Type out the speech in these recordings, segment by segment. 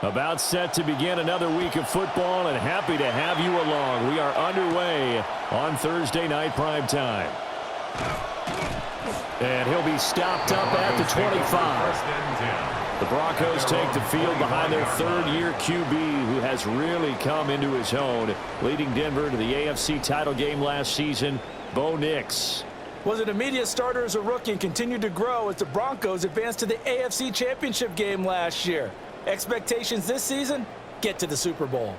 About set to begin another week of football, and happy to have you along. We are underway on Thursday night prime time. And he'll be stopped up at the 25. The Broncos take the field behind their third-year QB, who has really come into his own, leading Denver to the AFC title game last season, Bo Nix. Was an immediate starter as a rookie and continued to grow as the Broncos advanced to the AFC Championship game last year. Expectations this season? Get to the Super Bowl.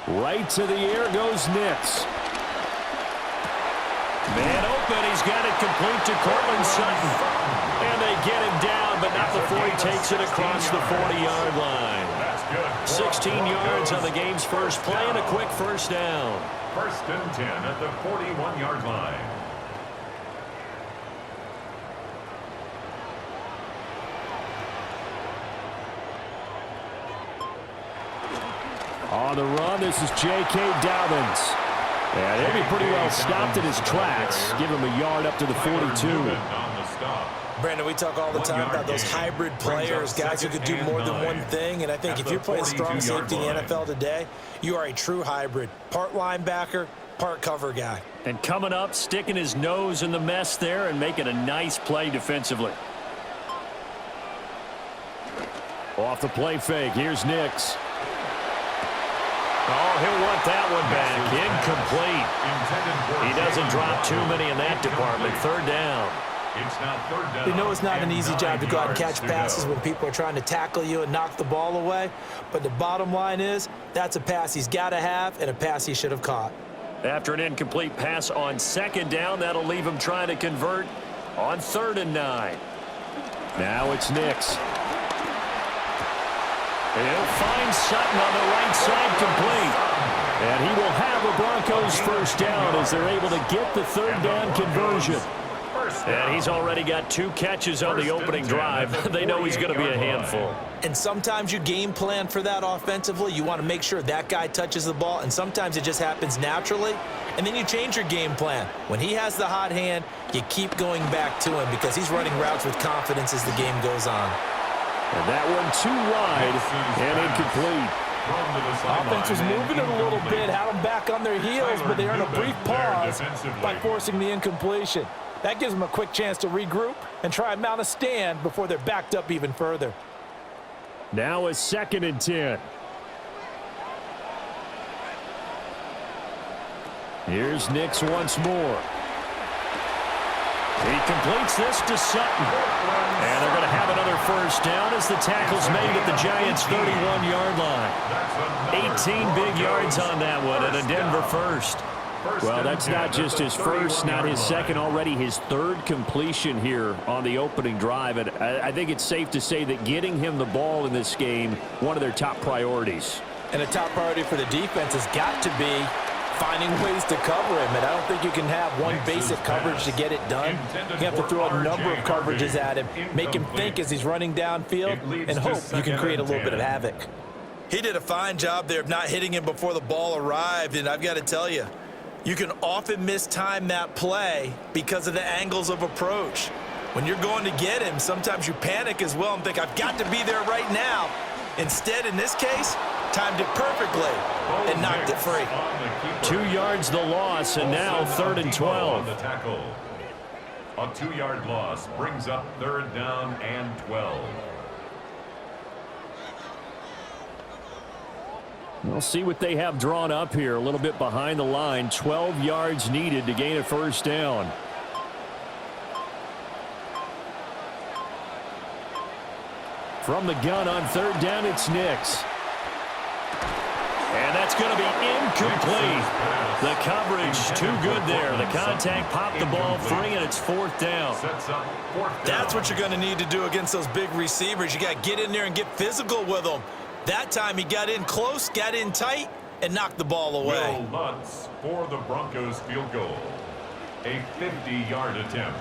Right to the air goes Nix. Man open, he's got it complete to Cortland Sutton. And they get him down, but not before he takes it across the 40-yard line. 16 yards on the game's first play and a quick first down. First and 10 at the 41-yard line. On the run, this is J.K. Dobbins. And he'll be pretty well stopped in his tracks. Give him a yard up to the 42. Brandon, we talk all the time about those hybrid players, guys who could do more than one thing. And I think if you're playing strong safety in the NFL today, you are a true hybrid. Part linebacker, part cover guy. And coming up, sticking his nose in the mess there and making a nice play defensively. Off the play fake, here's Nix. Oh, he'll want that one back. Incomplete. He doesn't drop too many in that department. Third down. You know it's not an easy job to go out and catch passes when people are trying to tackle you and knock the ball away. But the bottom line is, that's a pass he's got to have and a pass he should have caught. After an incomplete pass on second down, that'll leave him trying to convert on 3rd and 9. Now it's Nix. He'll find Sutton on the right side complete. And he will have a Broncos first down as they're able to get the 3rd down conversion. And he's already got 2 catches on the opening drive. They know he's going to be a handful. And sometimes you game plan for that offensively. You want to make sure that guy touches the ball, and sometimes it just happens naturally. And then you change your game plan. When he has the hot hand, you keep going back to him because he's running routes with confidence as the game goes on. And that one too wide and incomplete. Offense was moving it a little bit, had them back on their heels, but they earned a brief pause by forcing the incompletion. That gives them a quick chance to regroup and try and mount a stand before they're backed up even further. Now a 2nd and 10. Here's Nix once more. He completes this to Sutton. And they're going to have another first down as the tackle's made at the Giants' 31-yard line. 18 big yards on that one and a Denver first. Well, that's not just his first, not his second, already his 3rd completion here on the opening drive. And I think it's safe to say that getting him the ball in this game, one of their top priorities. And a top priority for the defense has got to be finding ways to cover him. And I don't think you can have one basic coverage to get it done. You have to throw a number of coverages at him, make him think as he's running downfield, and hope you can create a little bit of havoc. He did a fine job there of not hitting him before the ball arrived, and I've got to tell you, you can often mistime that play because of the angles of approach. When you're going to get him, sometimes you panic as well and think, I've got to be there right now. Instead, in this case, timed it perfectly and knocked it free. 2 yards the loss, and now 3rd and 12. A 2-yard loss brings up 3rd down and 12. We'll see what they have drawn up here. A little bit behind the line. 12 yards needed to gain a first down. From the gun on third down, it's Nix. And that's going to be incomplete. The coverage too good there. The contact popped the ball free, and it's fourth down. That's what you're going to need to do against those big receivers. You got to get in there and get physical with them. That time he got in close, got in tight, and knocked the ball away. Will Lutz for the Broncos field goal. A 50-yard attempt.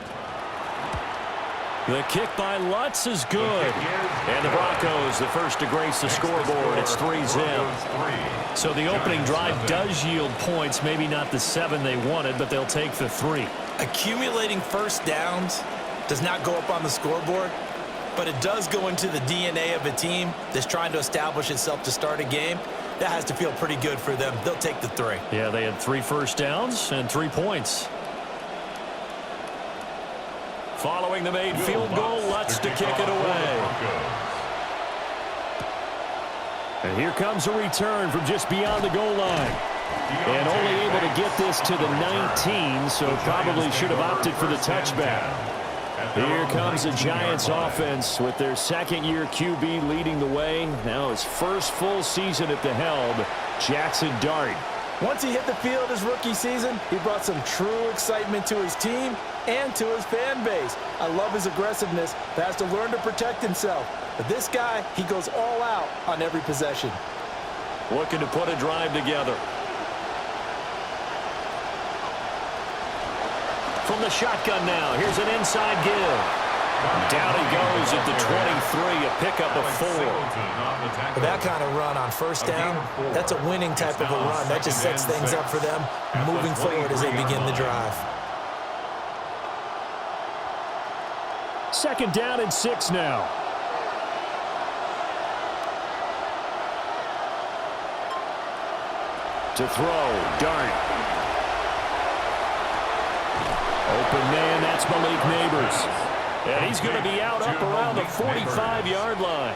The kick by Lutz is good. And the Broncos, the first to grace the scoreboard. It's 3-0. So the opening drive does yield points. Maybe not the 7 they wanted, but they'll take the 3. Accumulating first downs does not go up on the scoreboard, but it does go into the DNA of a team that's trying to establish itself to start a game. That has to feel pretty good for them. They'll take the 3. Yeah, they had 3 first downs and 3 points. Following the made field goal, Lutz to kick it away. And here comes a return from just beyond the goal line. And only able to get this to the 19, so probably should have opted for the touchback. Here comes the Giants offense with their second-year QB leading the way. Now his first full season at the helm, Jackson Dart. Once he hit the field his rookie season, he brought some true excitement to his team and to his fan base. I love his aggressiveness, but has to learn to protect himself. But this guy, he goes all out on every possession. Looking to put a drive together. From the shotgun now, here's an inside give. Down he goes at the 23, a pickup of 4. With that kind of run on first down, that's a winning type of a run. That just sets things up for them moving forward as they begin the drive. Second down and 6 now. To throw, Dart. Open man, that's Malik Nabers. And he's going to be out up around the 45-yard line.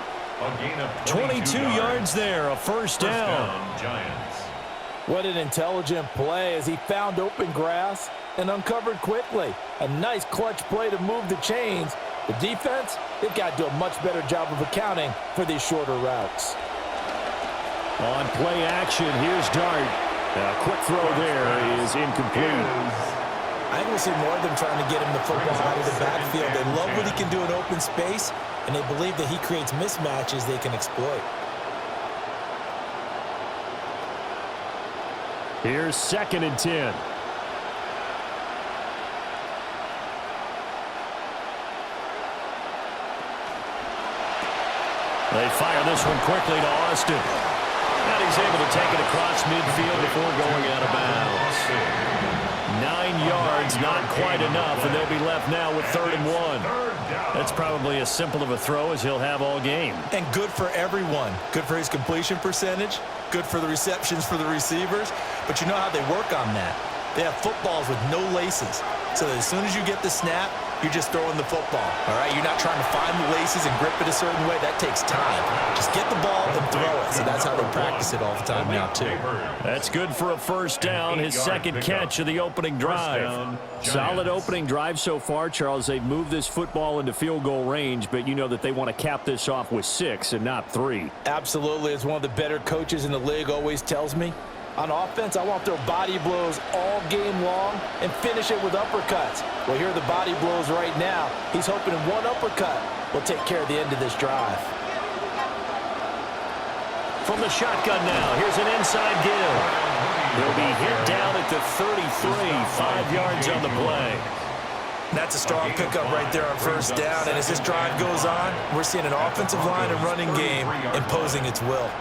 22 yards there, a first down. Giants. What an intelligent play as he found open grass and uncovered quickly. A nice clutch play to move the chains. The defense, they've got to do a much better job of accounting for these shorter routes. On play action, here's Dart. A quick throw there is incomplete. I think we'll see more of them trying to get him the football out of the backfield. They love what he can do in open space, and they believe that he creates mismatches they can exploit. Here's 2nd and 10. They fire this one quickly to Austin. And he's able to take it across midfield before going out of bounds. 9 yards, not quite enough, and they'll be left now with 3rd and 1. That's probably as simple of a throw as he'll have all game. And good for everyone. Good for his completion percentage. Good for the receptions for the receivers. But you know how they work on that. They have footballs with no laces. So that as soon as you get the snap, you're just throwing the football. All right? You're not trying to find the laces and grip it a certain way. That takes time. Just get the ball and throw it. So that's how they practice it all the time now, too. That's good for a first down, his second catch of the opening drive. Solid opening drive so far, Charles. They've moved this football into field goal range, but you know that they want to cap this off with 6 and not 3. Absolutely. As one of the better coaches in the league always tells me, on offense, I want to throw body blows all game long and finish it with uppercuts. Well, here are the body blows right now. He's hoping in one uppercut will take care of the end of this drive. From the shotgun now, here's an inside give. He'll be hit down at the 33, 5 yards on the play. That's a strong pickup right there on first down. And as this drive goes on, we're seeing an offensive line and running game imposing its will.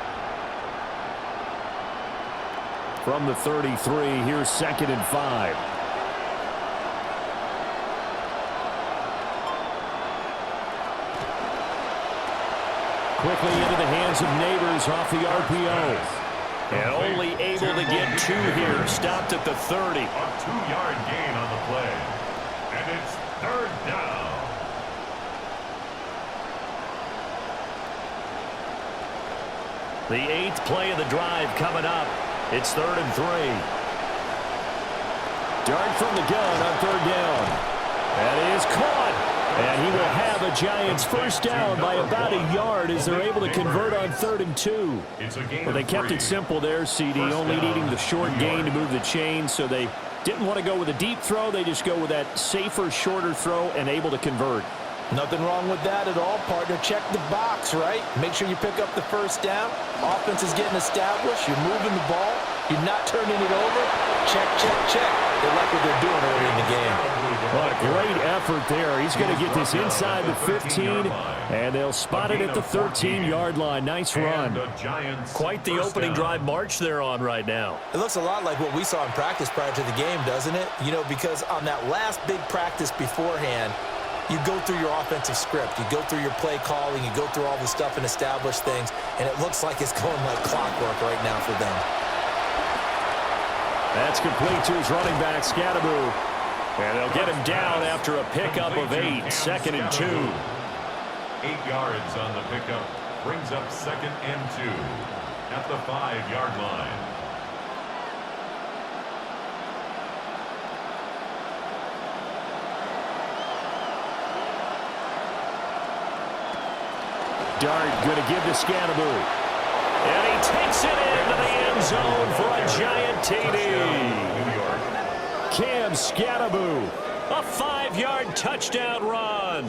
From the 33, here's 2nd and 5. Quickly into the hands of Nabers off the RPO. And only able to get 2 here. Stopped at the 30. A 2-yard gain on the play. And it's 3rd down. The 8th play of the drive coming up. It's 3rd and 3. Dart from the gun on 3rd down. That is caught. And he will have a Giants first down by about a yard as they're able to convert on 3rd and 2. Well, they kept it simple there, CD, only needing the short gain to move the chain, so they didn't want to go with a deep throw. They just go with that safer, shorter throw and able to convert. Nothing wrong with that at all, partner. Check the box, right? Make sure you pick up the first down. Offense is getting established. You're moving the ball. You're not turning it over. Check, check, check. They like what they're doing early in the game. What a great effort there. He's going to get this inside the 15, and they'll spot it at the 13-yard line. Nice run. Quite the opening drive march they're on right now. It looks a lot like what we saw in practice prior to the game, doesn't it? You know, because on that last big practice beforehand, you go through your offensive script. You go through your play calling. You go through all the stuff and establish things, and it looks like it's going like clockwork right now for them. That's complete to his running back, Scatteroo. And they'll get him down after a pickup of 8, 2nd and 2. 8 yards on the pickup. Brings up 2nd and 2 at the 5-yard line. Dart going to give to Scatteroo. And he takes it into the end zone for a Giant TD. Cam Scatteroo, a 5-yard touchdown run.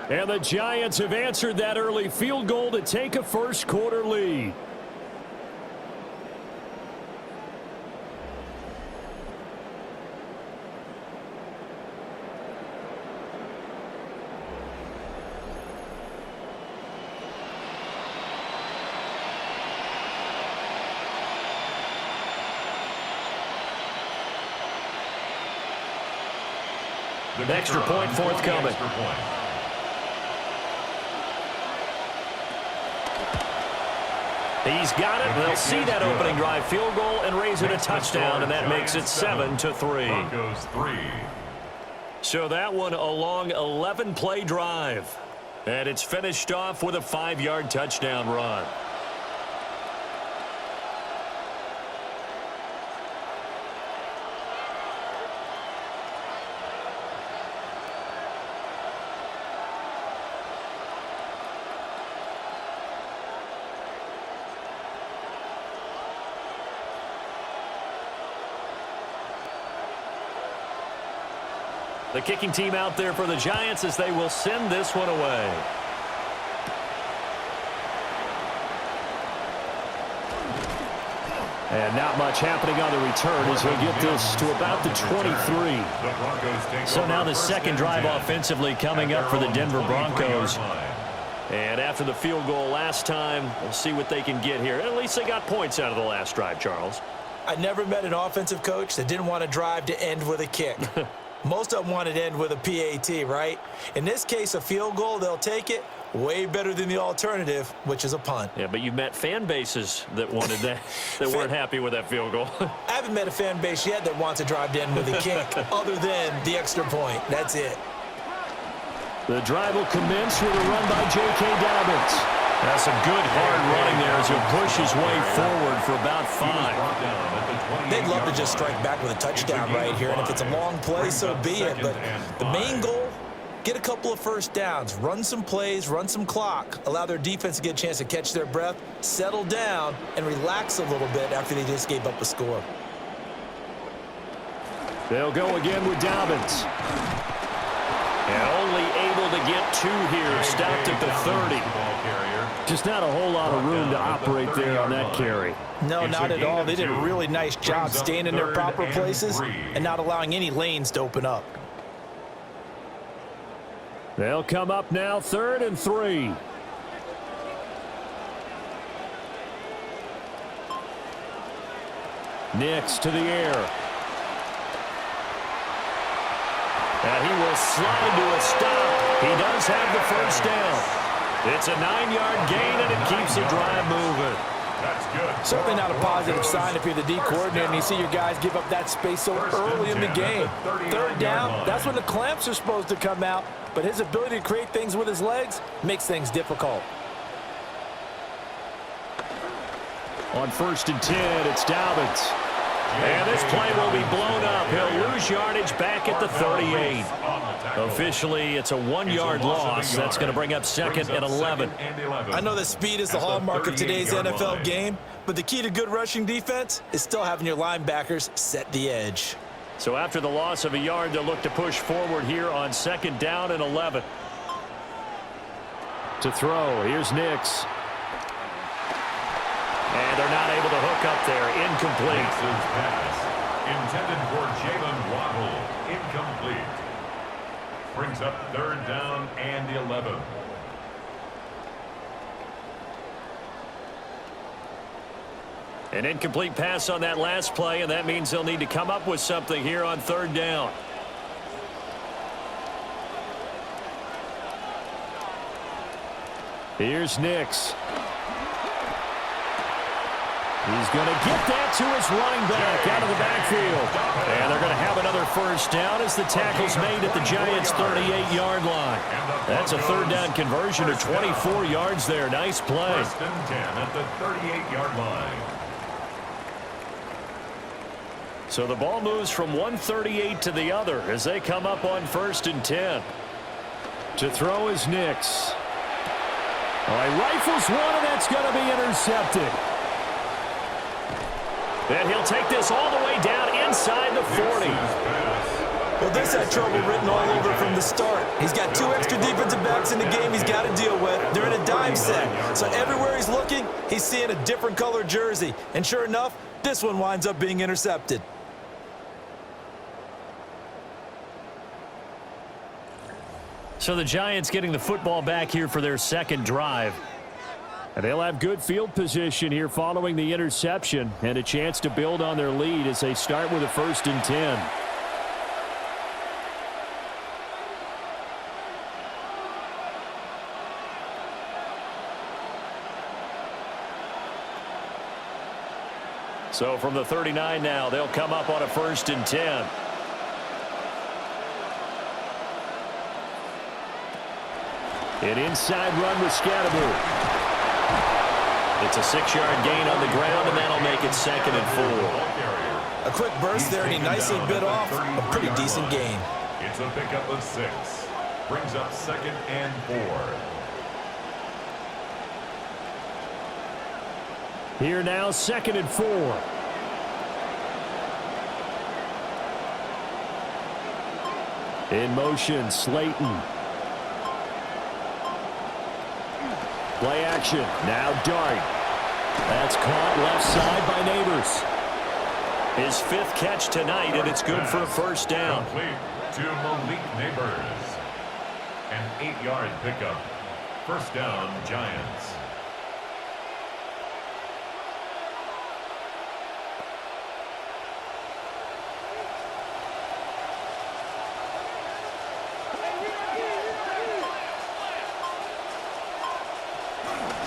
And the Giants have answered that early field goal to take a first-quarter lead. An extra point forthcoming. He's got it. They'll see that opening drive field goal and raise it a touchdown, and that makes it 7-3. Broncos 3. So that one a long 11-play drive. And it's finished off with a 5-yard touchdown run. The kicking team out there for the Giants as they will send this one away. And not much happening on the return as he'll get this to about the 23. So now the second drive offensively coming up for the Denver Broncos. And after the field goal last time, we'll see what they can get here. At least they got points out of the last drive, Charles. I never met an offensive coach that didn't want to drive to end with a kick. Most of them wanted to end with a PAT, right? In this case, a field goal, they'll take it. Way better than the alternative, which is a punt. Yeah, but you've met fan bases that wanted that, that weren't happy with that field goal. I haven't met a fan base yet that wants to drive to end with a kick other than the extra point. That's it. The drive will commence with a run by J.K. Dobbins. That's a good hard running there as he'll push his way forward for about 5. They'd love to just strike back with a touchdown right here, and if it's a long play, so be it. But the main goal, get a couple of first downs, run some plays, run some clock, allow their defense to get a chance to catch their breath, settle down, and relax a little bit after they just gave up a score. They'll go again with Dobbins. And only able to get 2 here, stopped at the 30. Just not a whole lot of room to operate there on that carry. No, not at all. They did a really nice job staying in their proper places and not allowing any lanes to open up. They'll come up now, 3rd and 3. Nix to the air. And he will slide to a stop. He does have the first down. It's a 9-yard gain, and it keeps the drive moving. That's good. Certainly not a positive sign if you're the D coordinator and you see your guys give up that space so early in the game. 3rd down, that's when the clamps are supposed to come out, but his ability to create things with his legs makes things difficult. On 1st and 10, it's Dobbins. And this play will be blown up. He'll lose yardage back at the 38. Officially, it's a 1-yard loss. That's going to bring up second and 11. I know that speed is the hallmark of today's NFL game, but the key to good rushing defense is still having your linebackers set the edge. So after the loss of a yard, they'll look to push forward here on second down and 11. To throw, here's Nix. And they're not able to hook up there. Incomplete. Pass intended for Jalen Waddle. Incomplete. Brings up third down and 11. An incomplete pass on that last play, and that means they'll need to come up with something here on third down. Here's Nix. He's going to get that to his running back out of the backfield. And they're going to have another first down as the tackle's made at the Giants' 38-yard line. That's a third down conversion of 24 yards there. Nice play. First and 10 at the 38-yard line. So the ball moves from 138 to the other as they come up on first and 10. To throw is Nix. All right, rifles one, and that's going to be intercepted. And he'll take this all the way down inside the 40. Well, this had trouble written all over from the start. He's got 2 extra defensive backs in the game he's got to deal with. They're in a dime set. So everywhere he's looking, he's seeing a different colored jersey. And sure enough, this one winds up being intercepted. So the Giants getting the football back here for their second drive. And they'll have good field position here following the interception and a chance to build on their lead as they start with a first and 10. So from the 39 now, they'll come up on a first and 10. An inside run with Scatterby. It's a 6-yard gain on the ground, and that'll make it second and 4. A quick burst there, and he nicely bit off a pretty decent gain. It's a pickup of 6. Brings up second and 4. Here now, second and 4. In motion, Slayton. Play action. Now Dart. That's caught left side by Nabers. His 5th catch tonight, and it's good for a first down. Complete to Malik Nabers. An 8-yard pickup. First down, Giants.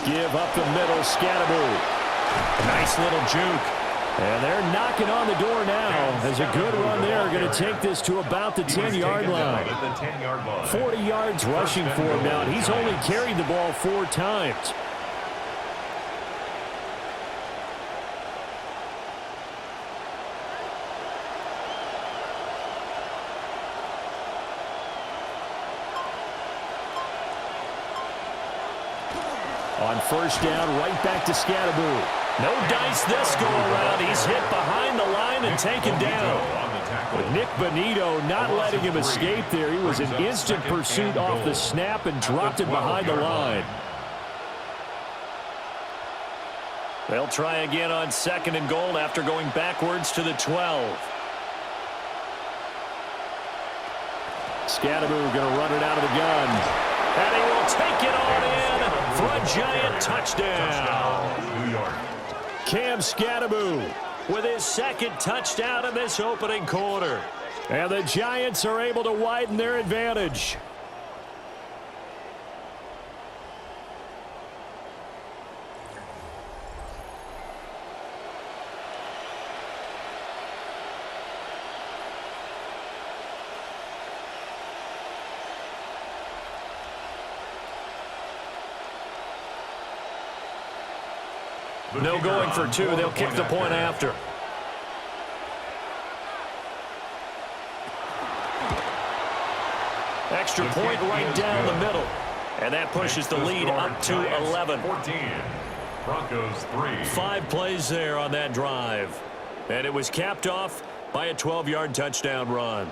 Give up the middle, Scatterby. Nice little juke. And they're knocking on the door now. As a good run there, going to take this to about the 10-yard line. 40 yards rushing for him now, and he's only carried the ball 4 times. On first down, right back to Scatterby. No dice this go-around. He's hit behind the line and taken down. But Nick Bonito not letting him escape there. He was in instant pursuit off the snap and dropped it behind the line. They'll try again on second and goal after going backwards to the 12. Scatterby going to run it out of the gun. And he will take it on in for a Giant touchdown. New York. Cam Scatterby with his 2nd touchdown in this opening quarter. And the Giants are able to widen their advantage. No going for 2. They'll kick the point after. Extra point right down the middle. And that pushes the lead up to 11. 14. Broncos 3. 5 plays there on that drive. And it was capped off by a 12-yard touchdown run.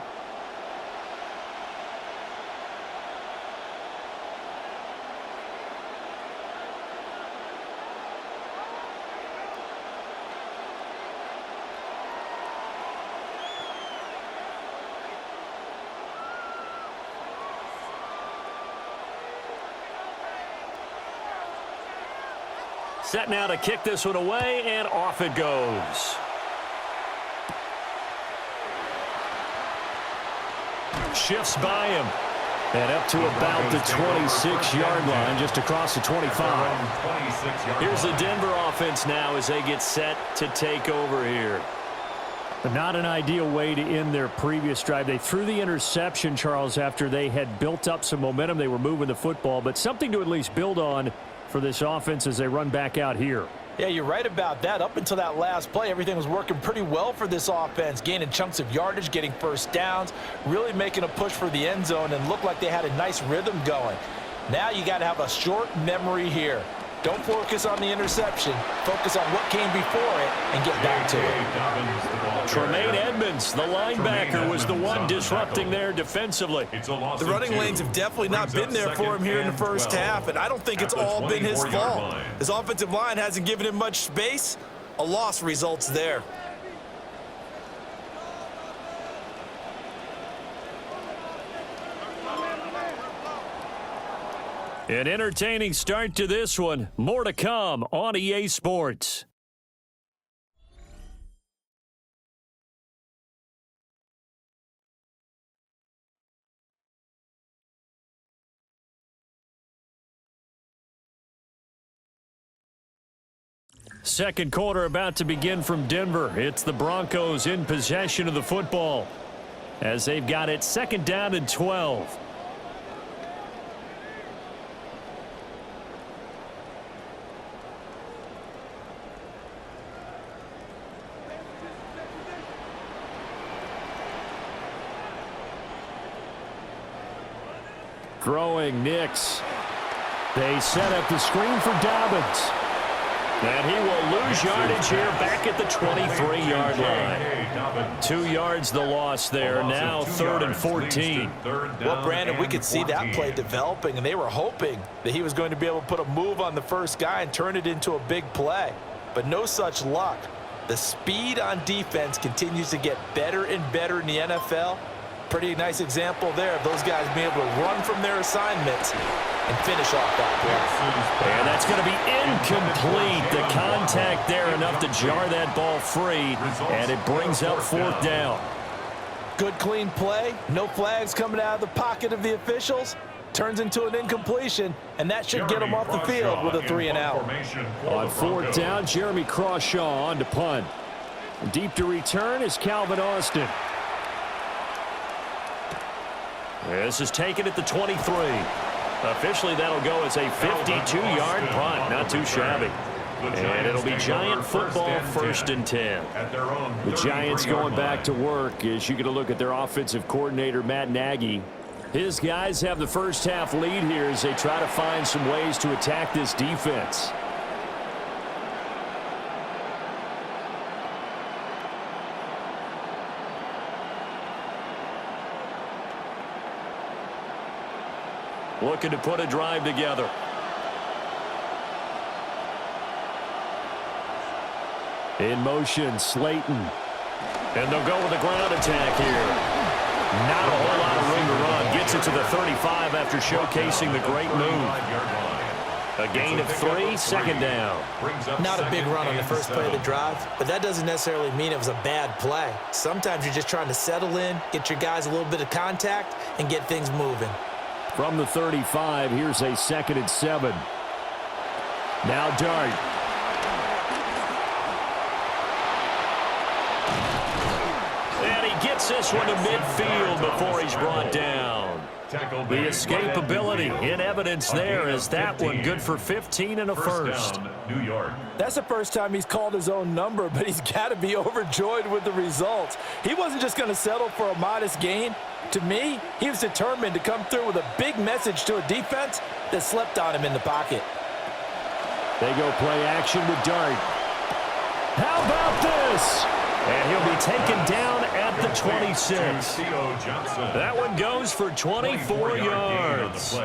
Set now to kick this one away, and off it goes. Shifts by him. And up to about the 26-yard line, just across the 25. Here's the Denver offense now as they get set to take over here. But not an ideal way to end their previous drive. They threw the interception, Charles, after they had built up some momentum. They were moving the football, but something to at least build on for this offense as they run back out here. Yeah, you're right about that. Up until that last play, everything was working pretty well for this offense, gaining chunks of yardage, getting first downs, really making a push for the end zone, and looked like they had a nice rhythm going. Now you got to have a short memory here. Don't focus on the interception. Focus on what came before it and get back to it. Tremaine Edmonds, the linebacker, was the one disrupting there defensively. The running lanes have definitely not been there for him here in the first half, and I don't think it's all been his fault. His offensive line hasn't given him much space. A loss results there. An entertaining start to this one. More to come on EA Sports. Second quarter about to begin from Denver. It's the Broncos in possession of the football as they've got it second down and 12. Throwing Nix. They set up the screen for Dobbins. And he will lose yardage here back at the 23-yard line. 2 yards the loss there. Now 3rd and 14. Well, Brandon, we could see that play developing, and they were hoping that he was going to be able to put a move on the first guy and turn it into a big play. But no such luck. The speed on defense continues to get better and better in the NFL. Pretty nice example there of those guys being able to run from their assignments and finish off that play. And that's going to be incomplete. The contact there enough to jar that ball free, and it brings up 4th down. Good clean play. No flags coming out of the pocket of the officials. Turns into an incompletion, and that should get him off the field with a 3-and-out. On 4th down, Jeremy Crawshaw on to punt. Deep to return is Calvin Austin. This is taken at the 23. Officially, that'll go as a 52-yard punt. Not too shabby. And it'll be Giant football, 1st and 10. The Giants going back to work as you get a look at their offensive coordinator, Matt Nagy. His guys have the first half lead here as they try to find some ways to attack this defense. Looking to put a drive together. In motion, Slayton. And they'll go with a ground attack here. Not a whole lot of room to run. Gets it to the 35 after showcasing the great move. A gain of 3, 2nd down. Not a big run on the first play of the drive, but that doesn't necessarily mean it was a bad play. Sometimes you're just trying to settle in, get your guys a little bit of contact, and get things moving. From the 35, here's a 2nd and 7. Now Dart. And he gets this one to midfield before he's brought down. The escapability in evidence there as that one good for 15 and a first. New York. That's the first time he's called his own number, but he's got to be overjoyed with the results. He wasn't just going to settle for a modest gain. To me, he was determined to come through with a big message to a defense that slept on him in the pocket. They go play action with Dart. How about this? And he'll be taken down at the 26. That one goes for 24 yards.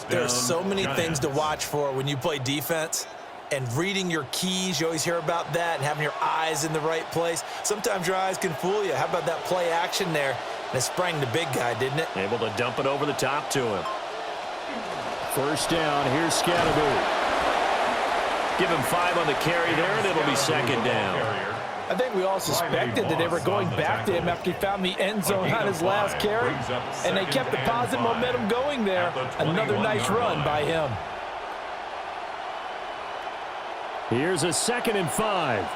There's so many things to watch for when you play defense. And reading your keys, you always hear about that, and having your eyes in the right place. Sometimes your eyes can fool you. How about that play action there? And it sprang the big guy, didn't it? Able to dump it over the top to him. First down, here's Scatterby. Give him 5 on the carry there, and it'll be second down. I think we all suspected that they were going back to him after he found the end zone on his last carry, and they kept the positive momentum going there. Another nice run by him. Here's a 2nd and 5.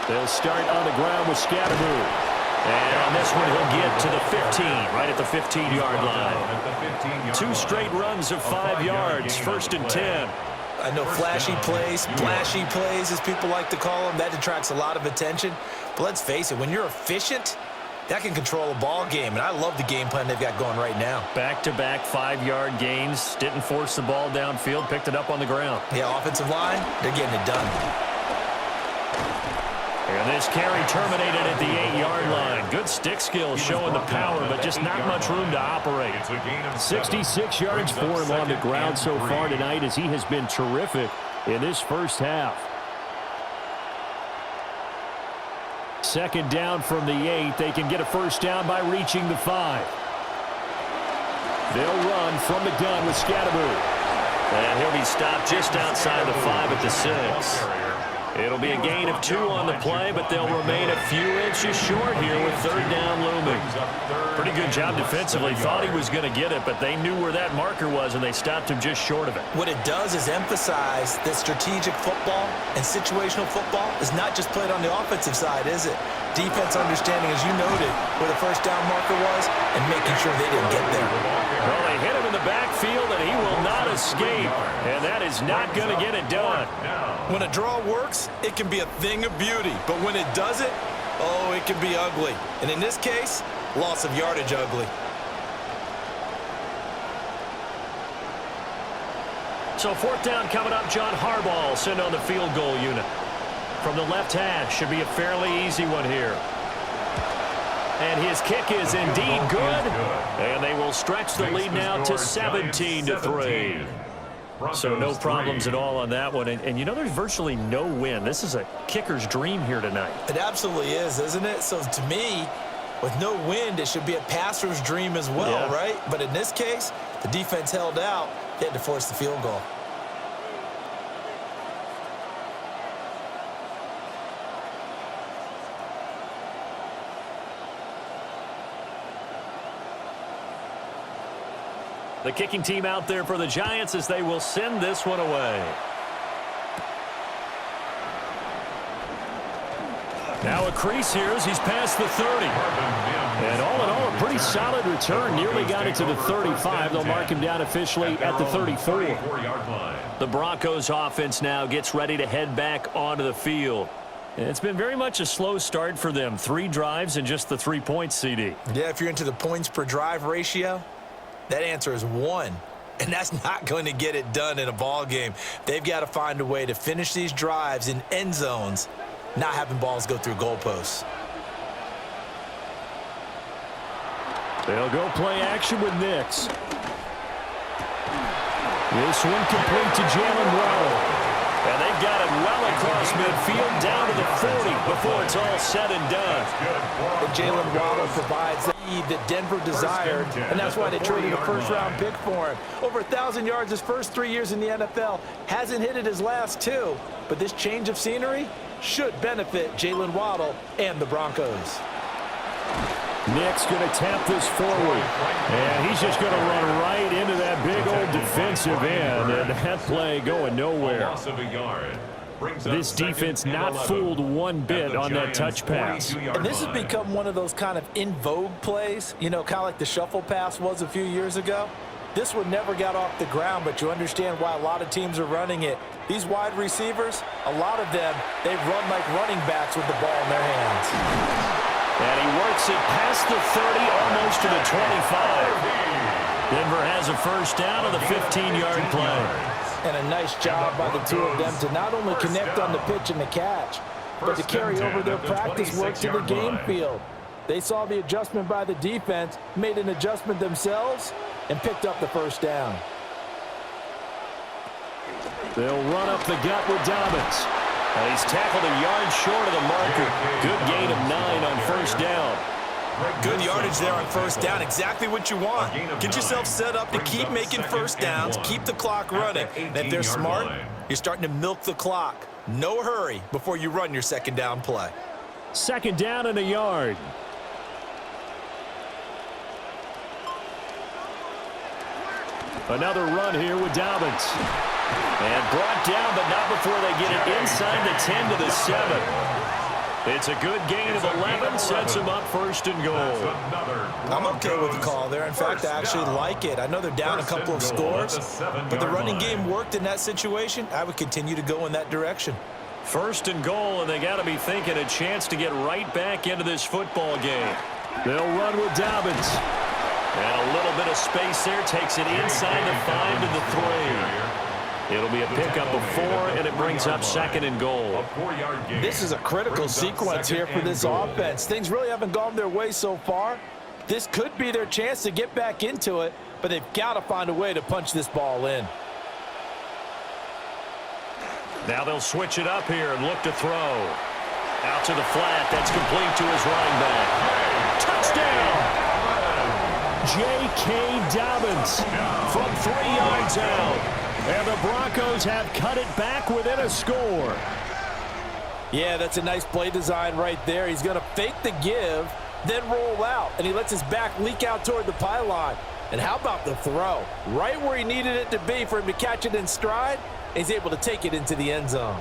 They'll start on the ground with Scatterby. And on this one, he'll get to the 15, right at the 15-yard line. 2 straight runs of 5 yards, 1st and 10. I know flashy plays, splashy plays, as people like to call them, that attracts a lot of attention. But let's face it, when you're efficient, that can control a ball game. And I love the game plan they've got going right now. Back-to-back 5-yard gains. Didn't force the ball downfield, picked it up on the ground. Yeah, offensive line, they're getting it done. And this carry terminated at the 8-yard line. Good stick skills showing the power, but just not much room to operate. 66 yards for him on the ground so far tonight as he has been terrific in this first half. 2nd down from the 8. They can get a first down by reaching the 5. They'll run from the gun with Scatterby. And he'll be stopped just outside the 5 at the 6. It'll be a gain of 2 on the play, but they'll remain a few inches short here with 3rd down looming. Pretty good job defensively. Thought he was going to get it, but they knew where that marker was, and they stopped him just short of it. What it does is emphasize that strategic football and situational football is not just played on the offensive side, is it? Defense understanding, as you noted, where the 1st down marker was and making sure they didn't get there. Well, they hit him in the backfield, and he will not escape, and that is not going to get it done. When a draw works, it can be a thing of beauty. But when it doesn't, oh, it can be ugly. And in this case, loss of yardage ugly. So 4th down coming up. John Harbaugh sent on the field goal unit. From the left hash, should be a fairly easy one here. And his kick is indeed good. And they will stretch the lead now to 17-3. So no problems at all on that one. And you know, there's virtually no win. This is a kicker's dream here tonight. It absolutely is, isn't it? So to me, with no wind, it should be a passer's dream as well, right? But in this case, the defense held out. They had to force the field goal. The kicking team out there for the Giants as they will send this one away. Now a crease here as he's past the 30. And all in all, a pretty solid return. Nearly got it to the 35. They'll mark him down officially at the 34. The Broncos offense now gets ready to head back onto the field. And it's been very much a slow start for them. 3 drives and just the 3 points, CD. Yeah, if you're into the points per drive ratio, that answer is 1, and that's not going to get it done in a ball game. They've got to find a way to finish these drives in end zones, not having balls go through goalposts. They'll go play action with Nix. This one complete to Jalen Waddle. And they've got it well across midfield down to the 40 before it's all said and done. But Jalen Waddle provides the lead that Denver desired, and that's why they traded a first-round pick for him. Over 1,000 yards his first 3 years in the NFL. Hasn't hit it his last 2, but this change of scenery should benefit Jalen Waddle and the Broncos. Nick's going to tap this forward, and he's just going to run right into that big old defensive end, and that play going nowhere. Loss of a yard. This defense not fooled one bit on that touch pass. And this has become one of those kind of in vogue plays, you know, kind of like the shuffle pass was a few years ago. This one never got off the ground, but you understand why a lot of teams are running it. These wide receivers, a lot of them, they run like running backs with the ball in their hands. And he works it past the 30, almost to the 25. Denver has a first down on the 15-yard play. And a nice job by the two of them to not only connect on the pitch and the catch, but to carry over their practice work to the game field. They saw the adjustment by the defense, made an adjustment themselves, and picked up the first down. They'll run up the gut with Dobbins. And he's tackled a yard short of the marker. Good gain of 9 on first down. Good yardage there on first down. Exactly what you want. Get yourself set up to keep making first downs, keep the clock running. And if they're smart, you're starting to milk the clock. No hurry before you run your second down play. Second down and a yard. Another run here with Dobbins. And brought down, but not before they get it inside the 10 to the 7. It's a good gain of 11, sets them up first and goal. I'm okay with the call there. In fact, I actually like it. I know they're down a couple of scores, but the running game worked in that situation. I would continue to go in that direction. First and goal, and they got to be thinking a chance to get right back into this football game. They'll run with Dobbins. And a little bit of space there, takes it inside the 5 to the 3. It'll be a pickup of 4, and it brings up second and goal. This is a critical sequence here for this offense. Things really haven't gone their way so far. This could be their chance to get back into it, but they've got to find a way to punch this ball in. Now they'll switch it up here and look to throw. Out to the flat. That's complete to his running back. Touchdown! J.K. Dobbins from 3 yards out. And the Broncos have cut it back within a score. Yeah, that's a nice play design right there. He's going to fake the give, then roll out. And he lets his back leak out toward the pylon. And how about the throw? Right where he needed it to be for him to catch it in stride. He's able to take it into the end zone.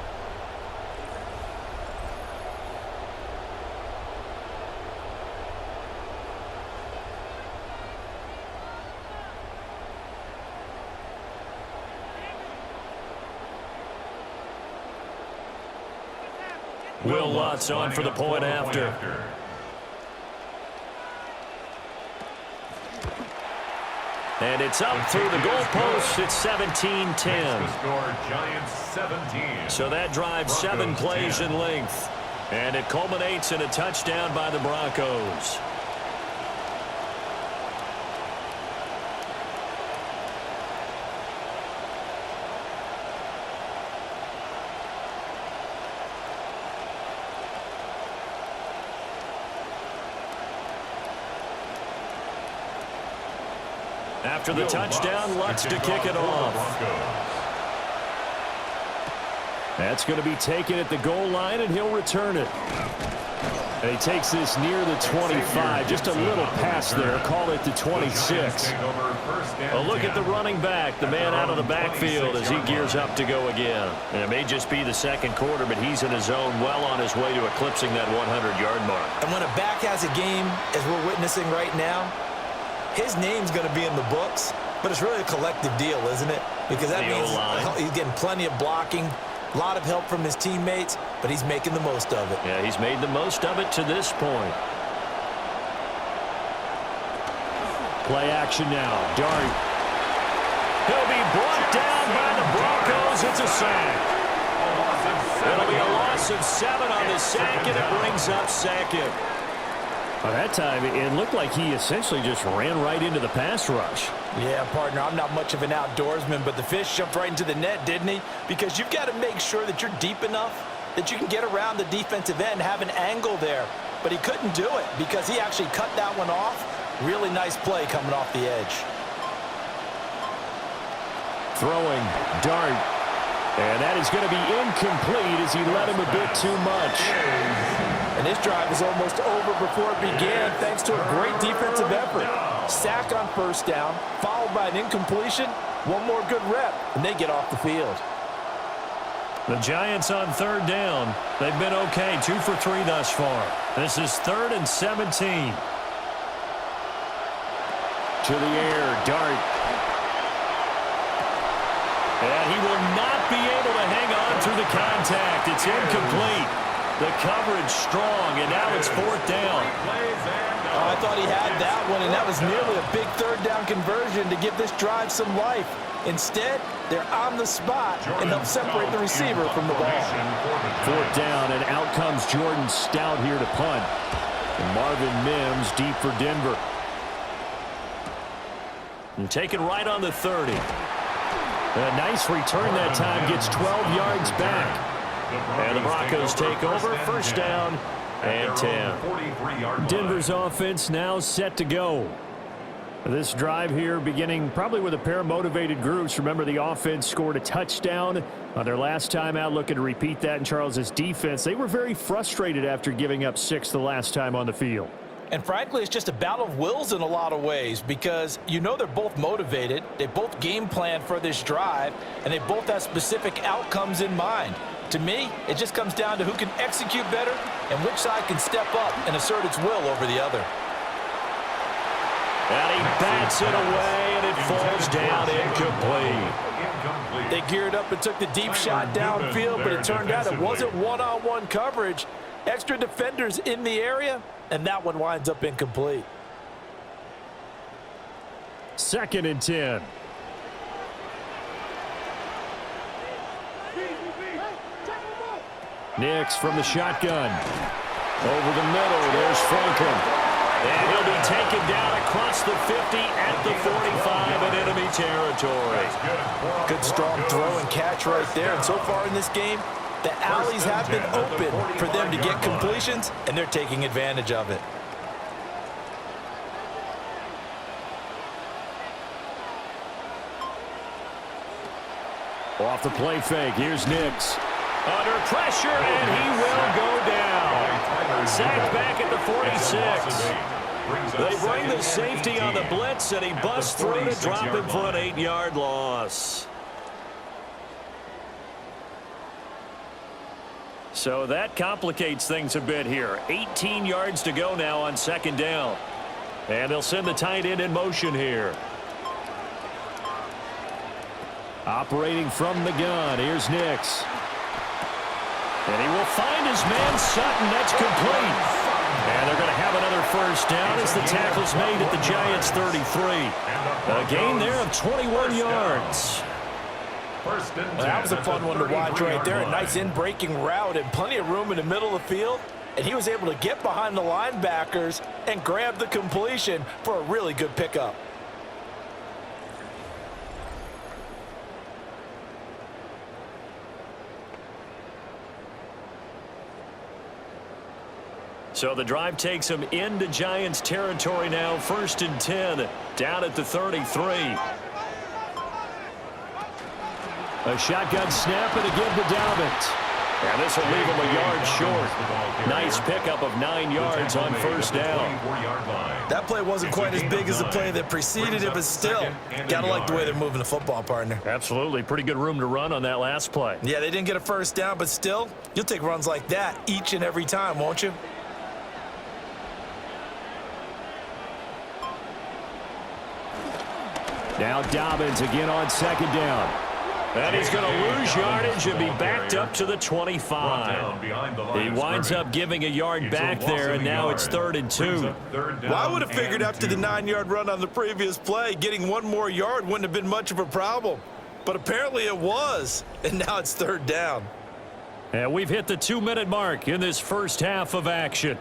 Will Lutz on for the point after. And it's up through the goalpost. It's 17-10. So that drives 7 plays in length. And it culminates in a touchdown by the Broncos. After the touchdown, Lutz to kick it off. That's going to be taken at the goal line, and he'll return it. And he takes this near the 25. Just a little pass there. Call it the 26. A look at the running back, the man out of the backfield as he gears up to go again. And it may just be the second quarter, but he's in his zone, well on his way to eclipsing that 100-yard mark. And when a back has a game, as we're witnessing right now, his name's going to be in the books, but it's really a collective deal, isn't it? Because that means he's getting plenty of blocking, a lot of help from his teammates, but he's making the most of it. Yeah, he's made the most of it to this point. Play action now. Dart. He'll be brought down by the Broncos. It's a sack. It'll be a loss of 7 on the sack, and it brings up second. By that time, it looked like he essentially just ran right into the pass rush. Yeah, partner, I'm not much of an outdoorsman, but the fish jumped right into the net, didn't he? Because you've got to make sure that you're deep enough that you can get around the defensive end and have an angle there. But he couldn't do it because he actually cut that one off. Really nice play coming off the edge. Throwing, Dart. And that is going to be incomplete as he led him a bit too much. And this drive is almost over before it began thanks to a great defensive effort. Sack on first down, followed by an incompletion. One more good rep, and they get off the field. The Giants on third down. They've been okay, 2 for 3 thus far. This is 3rd and 17. To the air, dart. And he will not be able to hang on through the contact. It's incomplete. The coverage strong, and now it's 4th down. Oh, I thought he had that one, and that was nearly a big 3rd down conversion to give this drive some life. Instead, they're on the spot and help separate the receiver from the ball. 4th down, and out comes Jordan Stout here to punt. And Marvin Mims deep for Denver. And taken right on the 30. A nice return that time, gets 12 yards back. And the Broncos take over, 1st down and 10. Denver's offense now set to go. This drive here beginning probably with a pair of motivated groups. Remember, the offense scored a touchdown on their last time out. Looking to repeat that in Charles's defense. They were very frustrated after giving up 6 the last time on the field. And frankly, it's just a battle of wills in a lot of ways because you know they're both motivated. They both game plan for this drive, and they both have specific outcomes in mind. To me, it just comes down to who can execute better and which side can step up and assert its will over the other. And he bats it away, and it falls down incomplete. They geared up and took the deep shot downfield, but it turned out it wasn't one-on-one coverage. Extra defenders in the area, and that one winds up incomplete. 2nd and 10. Nix from the shotgun. Over the middle, there's Franklin. And he'll be taken down across the 50 at the 45 in enemy territory. Good strong throw and catch right there. And so far in this game, the alleys have been open for them to get completions, and they're taking advantage of it. Off the play fake, here's Nix. Under pressure, and he will go down. Sacked back at the 46. They bring the safety on the blitz, and he busts through to drop him for an 8-yard loss. So that complicates things a bit here. 18 yards to go now on 2nd down. And they'll send the tight end in motion here. Operating from the gun, here's Nix. And he will find his man Sutton. That's complete. And they're going to have another 1st down as the tackle's made at the Giants' 33. A gain there of 21 yards. Well, that was a fun one to watch right there. A nice in-breaking route and plenty of room in the middle of the field. And he was able to get behind the linebackers and grab the completion for a really good pickup. So the drive takes him into Giants territory now. 1st and 10, down at the 33. A shotgun snap and again to Dobbins. And this will leave him a yard short. Nice pickup of 9 yards on 1st down. That play wasn't quite as big as the play that preceded it, but still, gotta like the way they're moving the football, partner. Absolutely. Pretty good room to run on that last play. Yeah, they didn't get a 1st down, but still, you'll take runs like that each and every time, won't you? Now Dobbins again on 2nd down. And he's going to lose yardage and be backed up to the 25. He winds up giving a yard back there, and now it's 3rd and 2. Well, I would have figured after the 9-yard run on the previous play, getting 1 more yard wouldn't have been much of a problem. But apparently it was, and now it's 3rd down. And we've hit the 2-minute mark in this first half of action.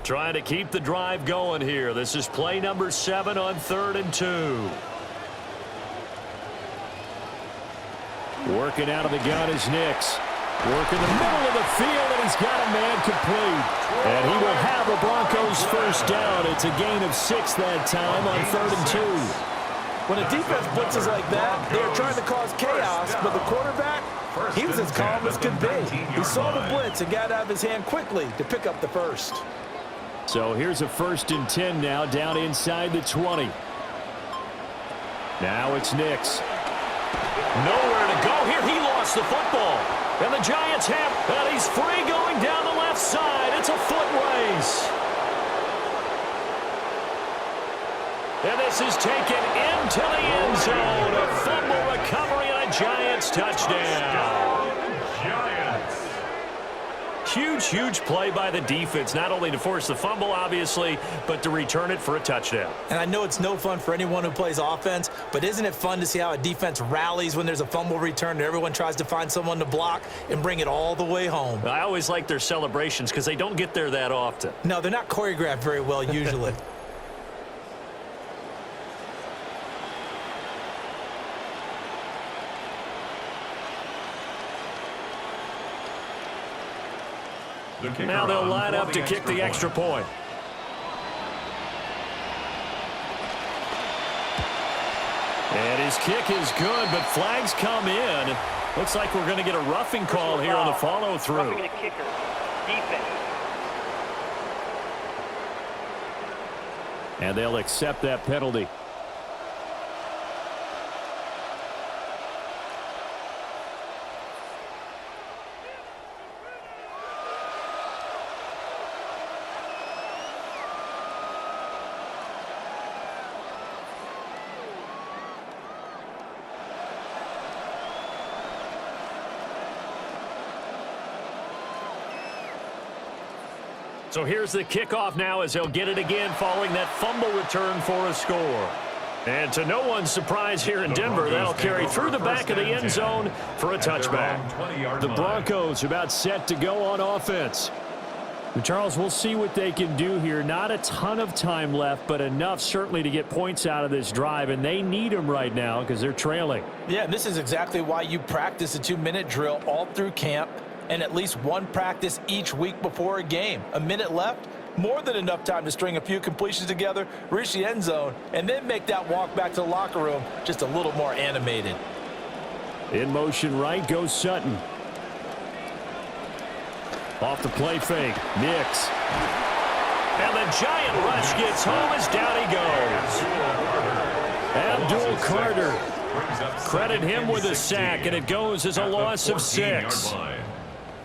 Trying to keep the drive going here. This is play number 7 on 3rd and 2. Working out of the gun is Nix. Working the middle of the field, and he's got a man complete. And he will have a Broncos 1st down. It's a gain of 6 that time on 3rd and 2. When a defense blitzes like that, they're trying to cause chaos, but the quarterback, he was as calm as could be. He saw the blitz and got out of his hand quickly to pick up the 1st. So here's a 1st and 10 now, down inside the 20. Now it's Nix. Nowhere to go here. He lost the football. And the Giants have, and he's free going down the left side. It's a foot race. And this is taken into the end zone. A fumble recovery and a Giants touchdown. Giants. Huge, huge play by the defense, not only to force the fumble, obviously, but to return it for a touchdown. And I know it's no fun for anyone who plays offense, but isn't it fun to see how a defense rallies when there's a fumble return and everyone tries to find someone to block and bring it all the way home? I always like their celebrations because they don't get there that often. No, they're not choreographed very well usually. Now they'll line up to kick the extra point. And his kick is good, but flags come in. Looks like we're going to get a roughing call here on the follow-through. Roughing the kicker. Defense. And they'll accept that penalty. So here's the kickoff now as they'll get it again following that fumble return for a score. And to no one's surprise here in Denver, that'll carry through the back of the end zone for a touchback. The Broncos are about set to go on offense. Charles, we'll see what they can do here. Not a ton of time left, but enough certainly to get points out of this drive, and they need them right now because they're trailing. Yeah, and this is exactly why you practice a 2-minute drill all through camp and at least one practice each week before a game. A minute left, more than enough time to string a few completions together, reach the end zone, and then make that walk back to the locker room just a little more animated. In motion right goes Sutton. Off the play fake, Nix. And the giant rush gets home as down he goes. Abdul Carter. Credit him with a sack, and it goes as a loss of 6.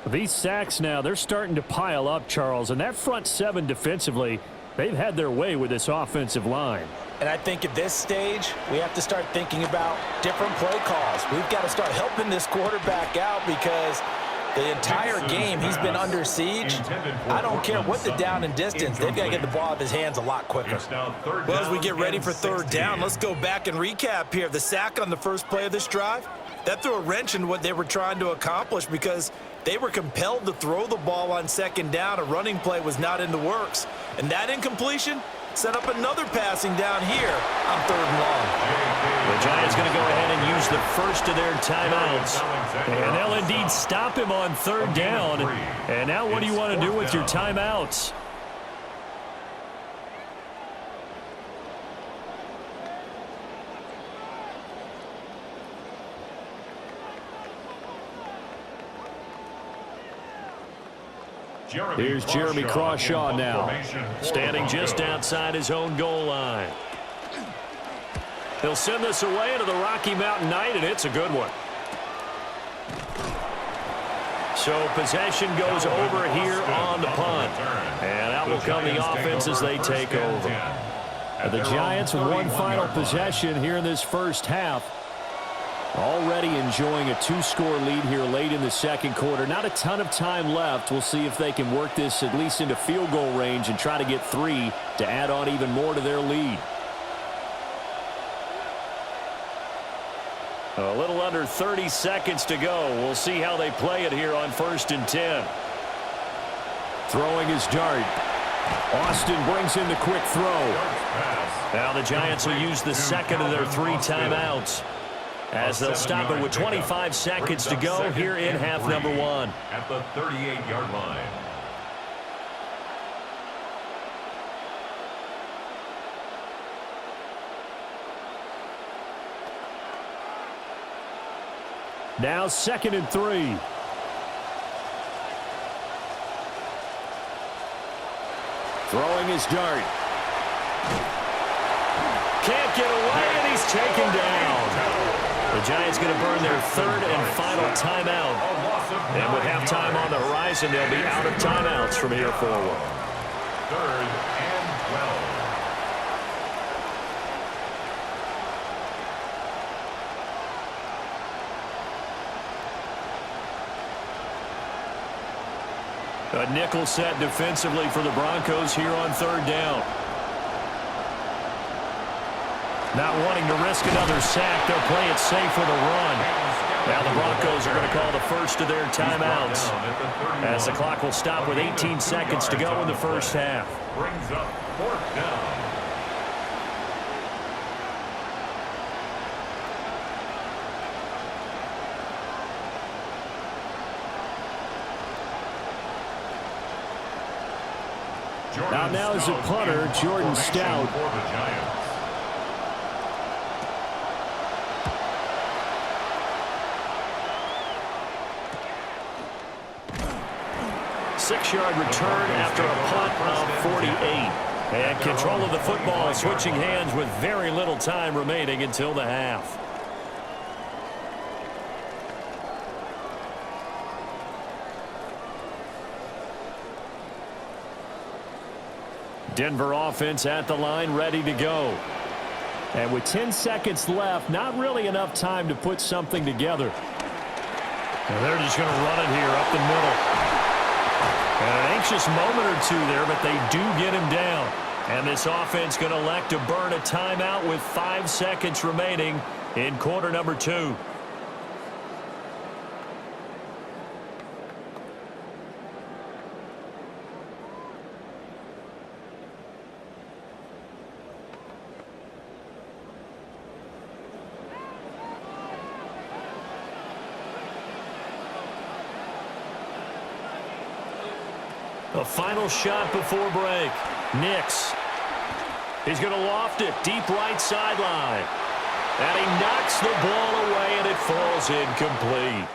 These sacks now, they're starting to pile up, Charles, and that front 7 defensively, they've had their way with this offensive line. And I think at this stage, we have to start thinking about different play calls. We've got to start helping this quarterback out because the entire game he's been under siege. I don't care what the down and distance. They've got to get the ball out of his hands a lot quicker. Well, as we get ready for third down, let's go back and recap here. The sack on the first play of this drive, that threw a wrench in what they were trying to accomplish because they were compelled to throw the ball on second down. A running play was not in the works. And that incompletion set up another passing down here on third and long. The Giants going to go ahead and use the first of their timeouts. And they'll indeed stop him on third down. And now what do you want to do with your timeouts? Here's Jeremy Crawshaw now, standing just outside his own goal line. He'll send this away into the Rocky Mountain Night, and it's a good one. So possession goes over here on the punt. And out will come the offense as they take over. The Giants with one final possession here in this first half. Already enjoying a 2-score lead here late in the second quarter. Not a ton of time left. We'll see if they can work this at least into field goal range and try to get 3 to add on even more to their lead. A little under 30 seconds to go. We'll see how they play it here on 1st and 10. Throwing his dart. Austin brings in the quick throw. Now the Giants will use the second of their 3 timeouts, as they'll stop it with 25 seconds to go here in half number 1. At the 38-yard line. Now 2nd and 3. Throwing his dart. Can't get away, and he's taken down. The Giants going to burn their third and final timeout. And with halftime on the horizon, they'll be out of timeouts from here forward. 3rd and 12. A nickel set defensively for the Broncos here on 3rd down. Not wanting to risk another sack, they'll play it safe with a run. Now the Broncos are going to call the first of their timeouts, as the clock will stop with 18 seconds to go in the first half. Brings up 4th down. Now is a punter, Jordan Stout. For the Giants. 6-yard return after a punt of 48. And control of the football, switching hands with very little time remaining until the half. Denver offense at the line, ready to go. And with 10 seconds left, not really enough time to put something together. And they're just going to run it here up the middle. And an anxious moment or two there, but they do get him down. And this offense going to elect to burn a timeout with 5 seconds remaining in quarter number 2. A final shot before break. Nix. He's going to loft it deep right sideline. And he knocks the ball away, and it falls incomplete.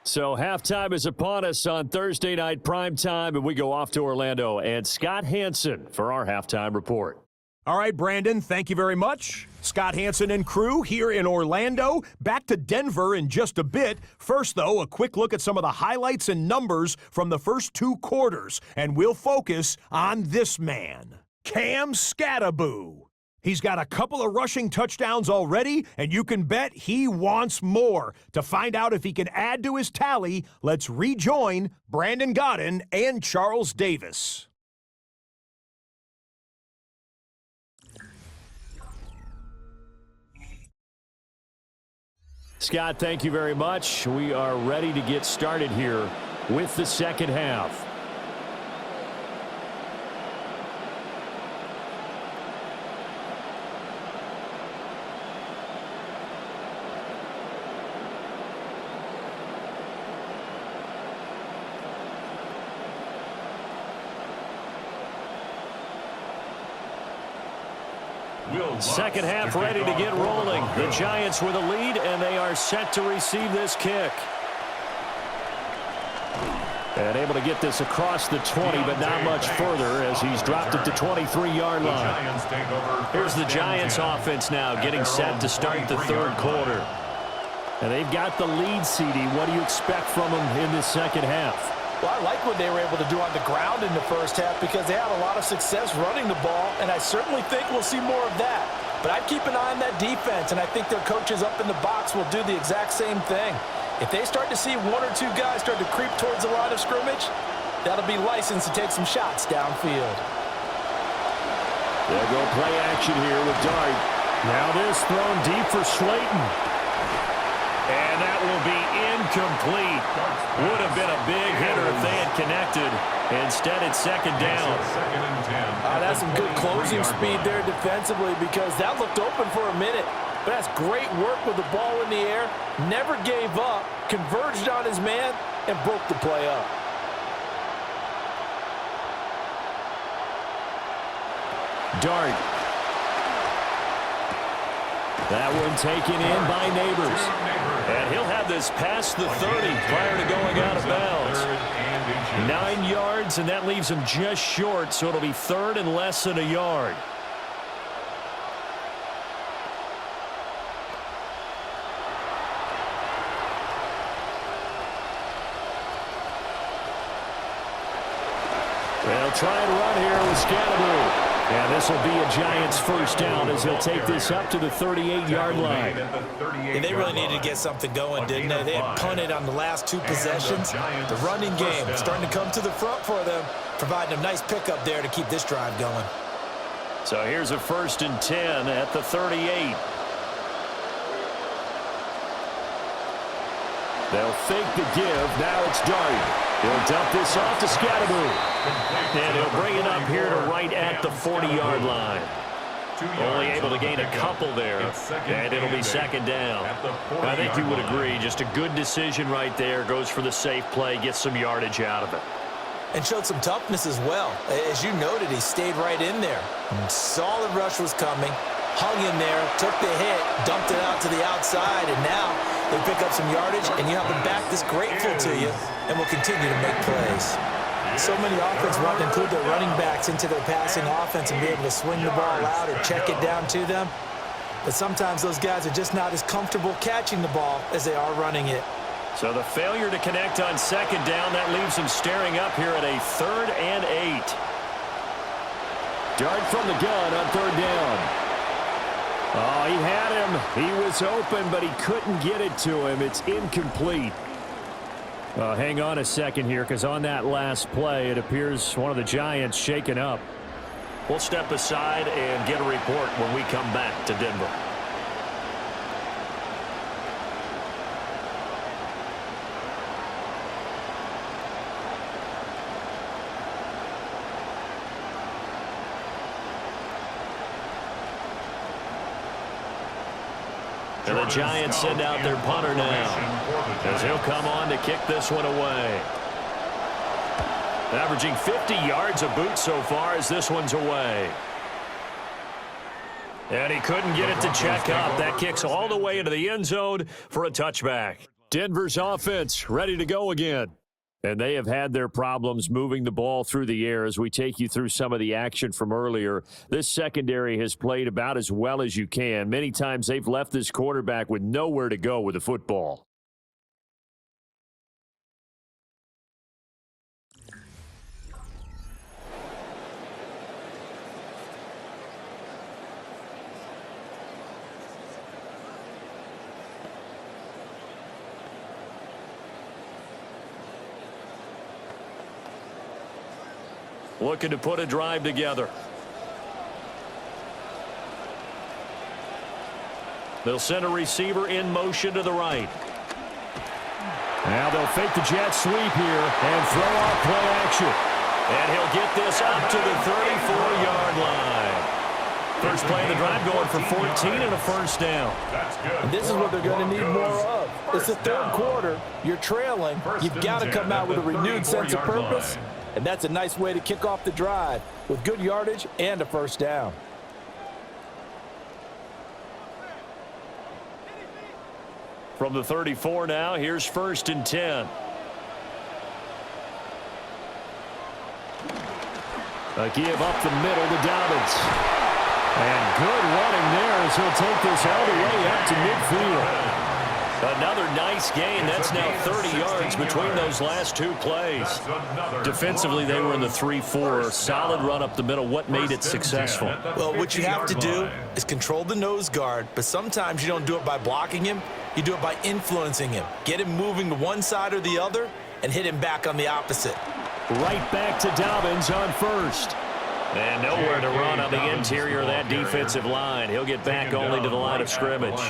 So halftime is upon us on Thursday night primetime, and we go off to Orlando. And Scott Hansen for our halftime report. All right, Brandon, thank you very much. Scott Hansen and crew here in Orlando. Back to Denver in just a bit. First, though, a quick look at some of the highlights and numbers from the first 2 quarters. And we'll focus on this man, Cam Skattebo. He's got a couple of rushing touchdowns already, and you can bet he wants more. To find out if he can add to his tally, let's rejoin Brandon Godden and Charles Davis. Scott, thank you very much. We are ready to get started here with the second half. Second half ready to get rolling. The Giants with a lead, and they are set to receive this kick. And able to get this across the 20, but not much further as he's dropped it to 23-yard line. Here's the Giants offense now getting set to start the third quarter. And they've got the lead, CD. What do you expect from them in this second half? Well, I like what they were able to do on the ground in the first half because they had a lot of success running the ball, and I certainly think we'll see more of that. But I'd keep an eye on that defense, and I think their coaches up in the box will do the exact same thing. If they start to see 1 or 2 guys start to creep towards the line of scrimmage, that'll be licensed to take some shots downfield. They'll go play action here with Dart. Now this thrown deep for Slayton. And that will be incomplete. Would have been a big hitter if they had connected. Instead, it's second down. That's some good closing speed there defensively because that looked open for a minute. But that's great work with the ball in the air. Never gave up, converged on his man, and broke the play up. Dart. That one taken in by Nabers. And he'll have this past the 30 prior to going out of bounds. 9 yards, and that leaves him just short, so it'll be third and less than a yard. They'll try and run here with Scatteroo. And this will be a Giants first down as they'll take this up to the 38-yard line. And they really needed to get something going, didn't they? They had punted on the last two possessions. The running game starting to come to the front for them, providing a nice pickup there to keep this drive going. So here's a 1st and 10 at the 38. They'll fake the give. Now it's Dart. He'll dump this off to Scatteroo. And he'll bring it up here to right at the 40-yard line. Only able to gain a couple there. And it'll be second down. I think you would agree. Just a good decision right there. Goes for the safe play. Gets some yardage out of it. And showed some toughness as well. As you noted, he stayed right in there. Solid rush was coming. Hung in there. Took the hit. Dumped it out to the outside. And now they pick up some yardage. And you have a back that's grateful to you and will continue to make plays. So many offenses want to include their running backs into their passing offense and be able to swing the ball out or check it down to them. But sometimes those guys are just not as comfortable catching the ball as they are running it. So the failure to connect on second down, that leaves them staring up here at a 3rd and 8. Dart from the gun on 3rd down. Oh, he had him. He was open, but he couldn't get it to him. It's incomplete. Hang on a second here, because on that last play, it appears one of the Giants shaken up. We'll step aside and get a report when we come back to Denver. And the Giants send out their punter now, as he'll come on to kick this one away. Averaging 50 yards a boot so far as this one's away. And he couldn't get it to check up. That kicks all the way into the end zone for a touchback. Denver's offense ready to go again. And they have had their problems moving the ball through the air as we take you through some of the action from earlier. This secondary has played about as well as you can. Many times they've left this quarterback with nowhere to go with the football. Looking to put a drive together. They'll send a receiver in motion to the right. Now they'll fake the jet sweep here and throw off play action. And he'll get this up to the 34-yard line. First play of the drive going for 14 and a first down. And this is what they're going to need more of. It's the 3rd quarter. You're trailing. You've got to come out with a renewed sense of purpose. And that's a nice way to kick off the drive with good yardage and a first down. From the 34 now, here's 1st and 10. A give up the middle to Dobbins. And good running there as he'll take this all the way up to midfield. Another nice gain. That's now 30 yards between those last two plays. Defensively, they were in the 3-4. Solid run up the middle. What made it successful? Well, what you have to do is control the nose guard, but sometimes you don't do it by blocking him. You do it by influencing him. Get him moving to one side or the other and hit him back on the opposite. Right back to Dobbins on 1st. And nowhere to run on the interior of that defensive line. He'll get back only to the line of scrimmage.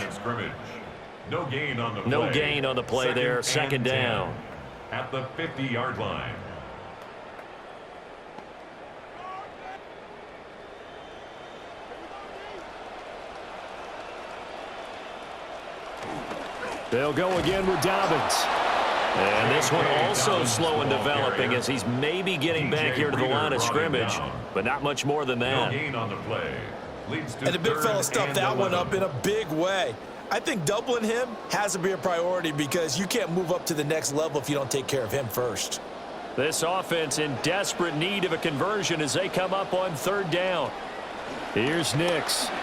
No gain on the play. No gain on the play there. Second down. At the 50-yard line. They'll go again with Dobbins. And this one also slow in developing as he's maybe getting back here to the line of scrimmage, but not much more than that. No gain on the play. And the big fella stuffed that one up in a big way. I think doubling him has to be a priority because you can't move up to the next level if you don't take care of him first. This offense in desperate need of a conversion as they come up on 3rd down. Here's Nix. And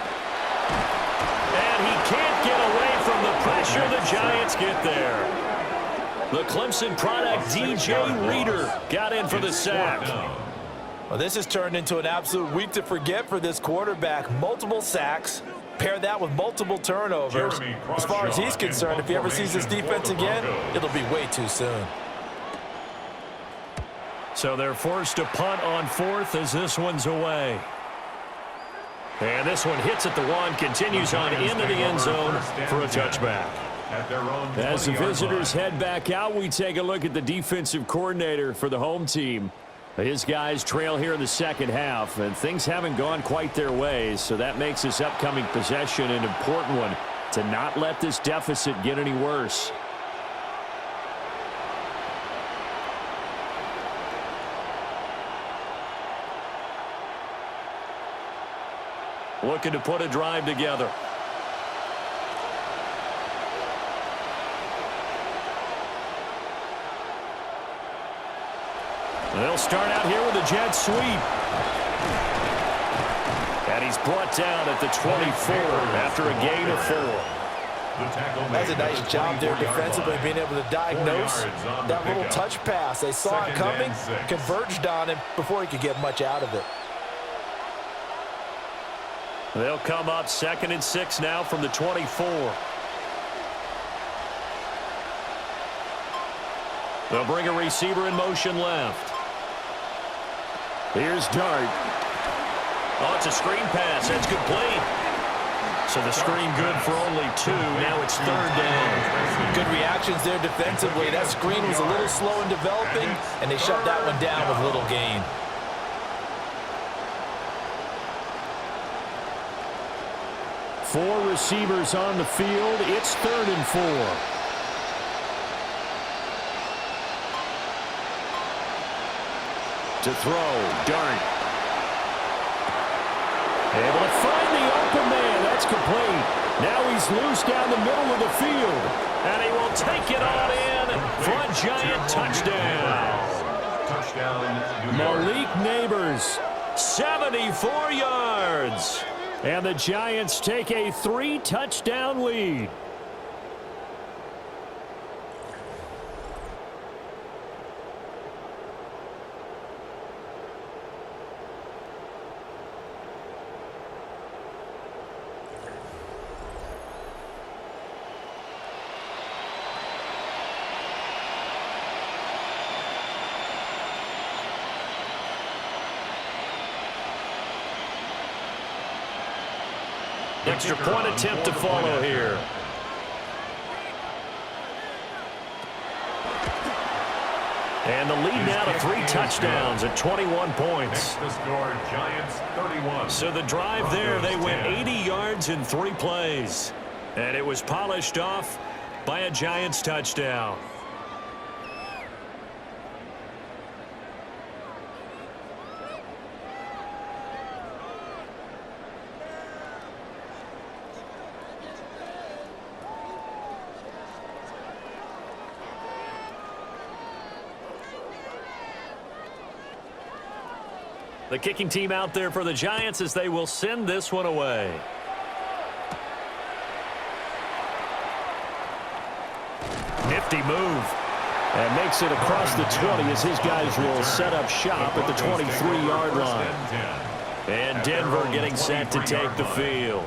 he can't get away from the pressure. The Giants get there. The Clemson product, DJ Reader, got in for the sack. Well, this has turned into an absolute week to forget for this quarterback. Multiple sacks. Pair that with multiple turnovers. As far as he's concerned, if he ever sees this defense again, it'll be way too soon. So they're forced to punt on fourth as this one's away. And this one hits at the one, continues on into the end zone for a touchback. As the visitors head back out, we take a look at the defensive coordinator for the home team. His guys trail here in the second half, and things haven't gone quite their way, so that makes this upcoming possession an important one to not let this deficit get any worse. Looking to put a drive together. They'll start out here with a jet sweep. And he's brought down at the 24 after a gain of 4. That's a nice job there defensively, being able to diagnose that little touch pass. They saw it coming, converged on him before he could get much out of it. They'll come up 2nd and 6 now from the 24. They'll bring a receiver in motion left. Here's Dart. Oh, it's a screen pass. That's complete. So the screen good for only 2. Now it's 3rd down. Good reactions there defensively. That screen was a little slow in developing, and they shut that one down with little gain. Four receivers on the field. It's 3rd and 4. To throw, Dart. Able to find the open man. That's complete. Now he's loose down the middle of the field. And he will take it on in for a Giant touchdown. Malik Nabers, 74 yards. And the Giants take a 3-touchdown lead. Extra point attempt to follow here. And the lead now to 3 touchdowns at 21 points. The score, Giants 31. So the drive there, they went 80 yards in 3 plays. And it was polished off by a Giants touchdown. The kicking team out there for the Giants as they will send this one away. Nifty move. And makes it across the 20 as his guys will set up shop at the 23-yard line. And Denver getting set to take the field.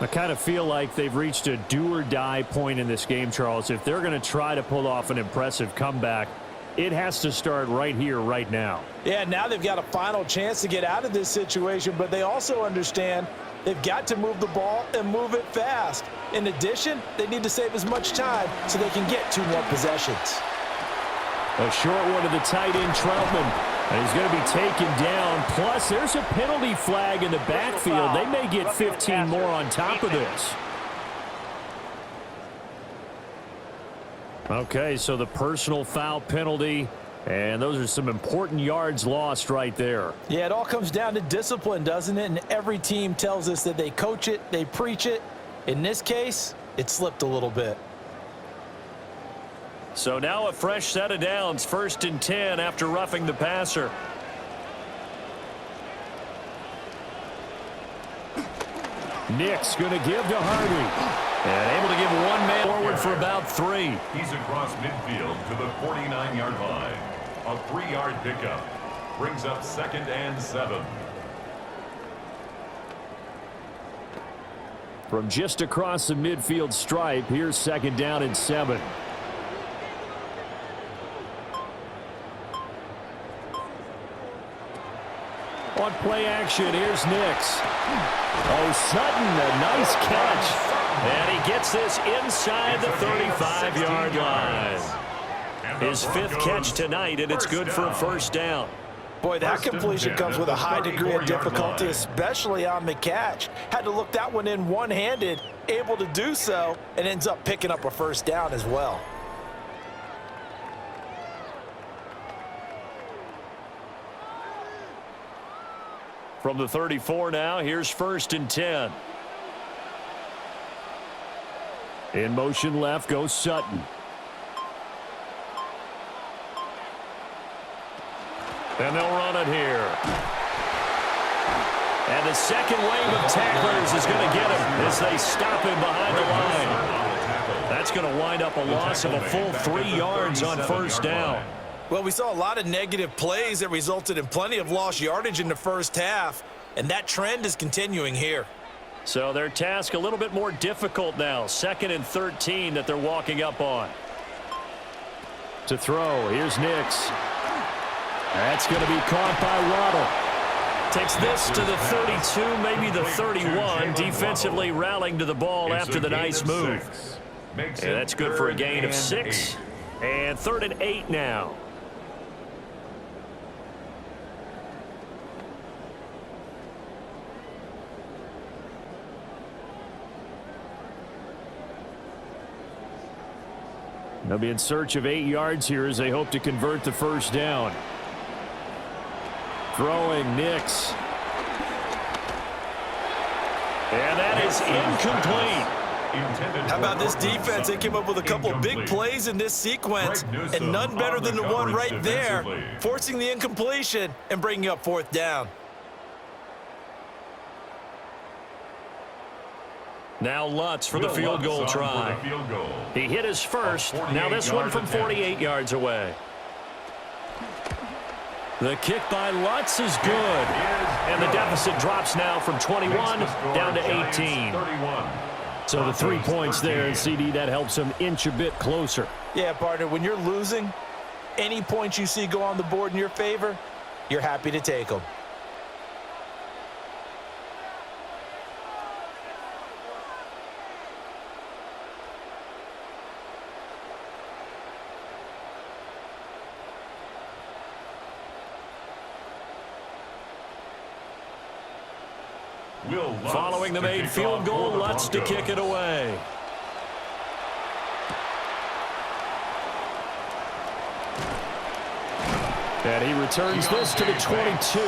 I kind of feel like they've reached a do-or-die point in this game, Charles. If they're going to try to pull off an impressive comeback, it has to start right here, right now. Yeah, now they've got a final chance to get out of this situation, but they also understand they've got to move the ball and move it fast. In addition, they need to save as much time so they can get 2 more possessions. A short one to the tight end, Troutman. And he's going to be taken down. Plus, there's a penalty flag in the backfield. They may get 15 more on top of this. Okay, so the personal foul penalty, and those are some important yards lost right there. Yeah, it all comes down to discipline, doesn't it? And every team tells us that they coach it, they preach it. In this case, it slipped a little bit. So now a fresh set of downs, 1st and 10 after roughing the passer. Nick's going to give to Harvey. And able to give one man forward for about 3. He's across midfield to the 49-yard line. A 3-yard pickup. Brings up 2nd and 7. From just across the midfield stripe, here's 2nd down and 7. On play action, here's Nix. Oh, Sutton, a nice catch. And he gets this inside the 35-yard line. His 5th catch tonight, and it's good for a 1st down. Boy, that completion comes with a high degree of difficulty, especially on the catch. Had to look that one in one-handed, able to do so, and ends up picking up a 1st down as well. From the 34 now, here's 1st and 10. In motion left goes Sutton. And they'll run it here. And the second wave of tacklers is going to get him as they stop him behind the line. That's going to wind up a loss of a full 3 yards on 1st down. Well, we saw a lot of negative plays that resulted in plenty of lost yardage in the 1st half, and that trend is continuing here. So their task a little bit more difficult now. 2nd and 13 that they're walking up on. To throw, here's Nix. That's going to be caught by Waddle. Takes this to the 32, maybe the 31. Defensively rallying to the ball after the nice move. And that's good for a gain of 6. And 3rd and 8 now. They'll be in search of 8 yards here as they hope to convert the 1st down. Throwing Nix. And that is incomplete. How about this defense? They came up with a couple of big plays in this sequence, and none better than the one right there, forcing the incompletion and bringing up 4th down. Now Lutz for the field goal try. He hit his first. Now this one from 48 yards away. The kick by Lutz is good. And the deficit drops now from 21 down to 18. So the 3 points there, and CD, that helps him inch a bit closer. Yeah, partner, when you're losing, any points you see go on the board in your favor, you're happy to take them. Following the made field goal, Lutz to kick it away. And he returns this to the 22.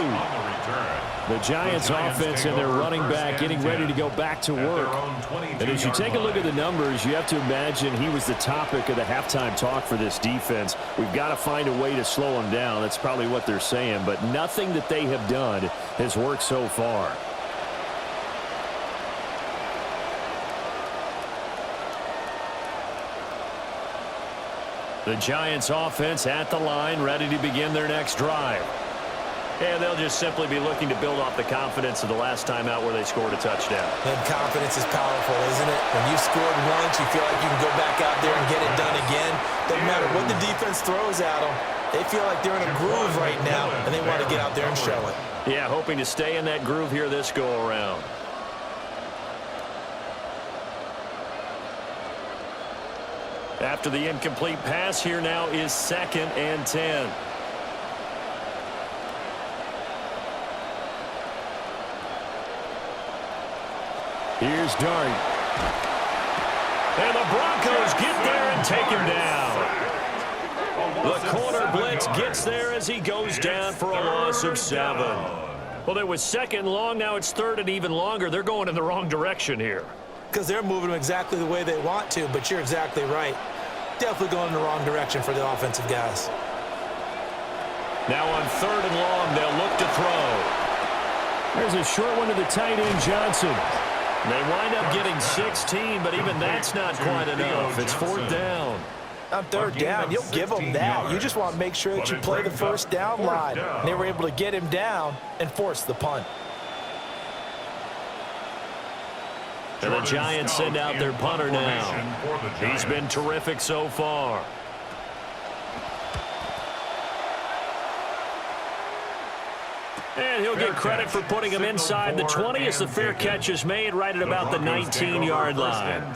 The Giants offense and their running back getting ready to go back to work. And as you take a look at the numbers, you have to imagine he was the topic of the halftime talk for this defense. We've got to find a way to slow him down. That's probably what they're saying. But nothing that they have done has worked so far. The Giants offense at the line, ready to begin their next drive. And they'll just simply be looking to build off the confidence of the last time out where they scored a touchdown. And confidence is powerful, isn't it? When you scored once, you feel like you can go back out there and get it done again. Doesn't matter what the defense throws at them. They feel like they're in a groove right now, and they want to get out there and show it. Yeah, hoping to stay in that groove here this go-around. After the incomplete pass, here now is 2nd and 10. Here's Dart. And the Broncos get there and take him down. The corner blitz gets there as he goes down for a loss of 7. Well, there was 2nd and long. Now it's 3rd and even longer. They're going in the wrong direction here. Because they're moving them exactly the way they want to, but you're exactly right. Definitely going in the wrong direction for the offensive guys. Now on 3rd and long, they'll look to throw. There's a short one to the tight end, Johnson. They wind up getting 16, but even that's not quite enough. It's 4th down. On third down, you'll give them that. You just want to make sure that you play the first down line. They were able to get him down and force the punt. And the Giants send out their punter now. He's been terrific so far. And he'll get credit for putting him inside the 20 as the fair catch is made right at about the 19-yard line.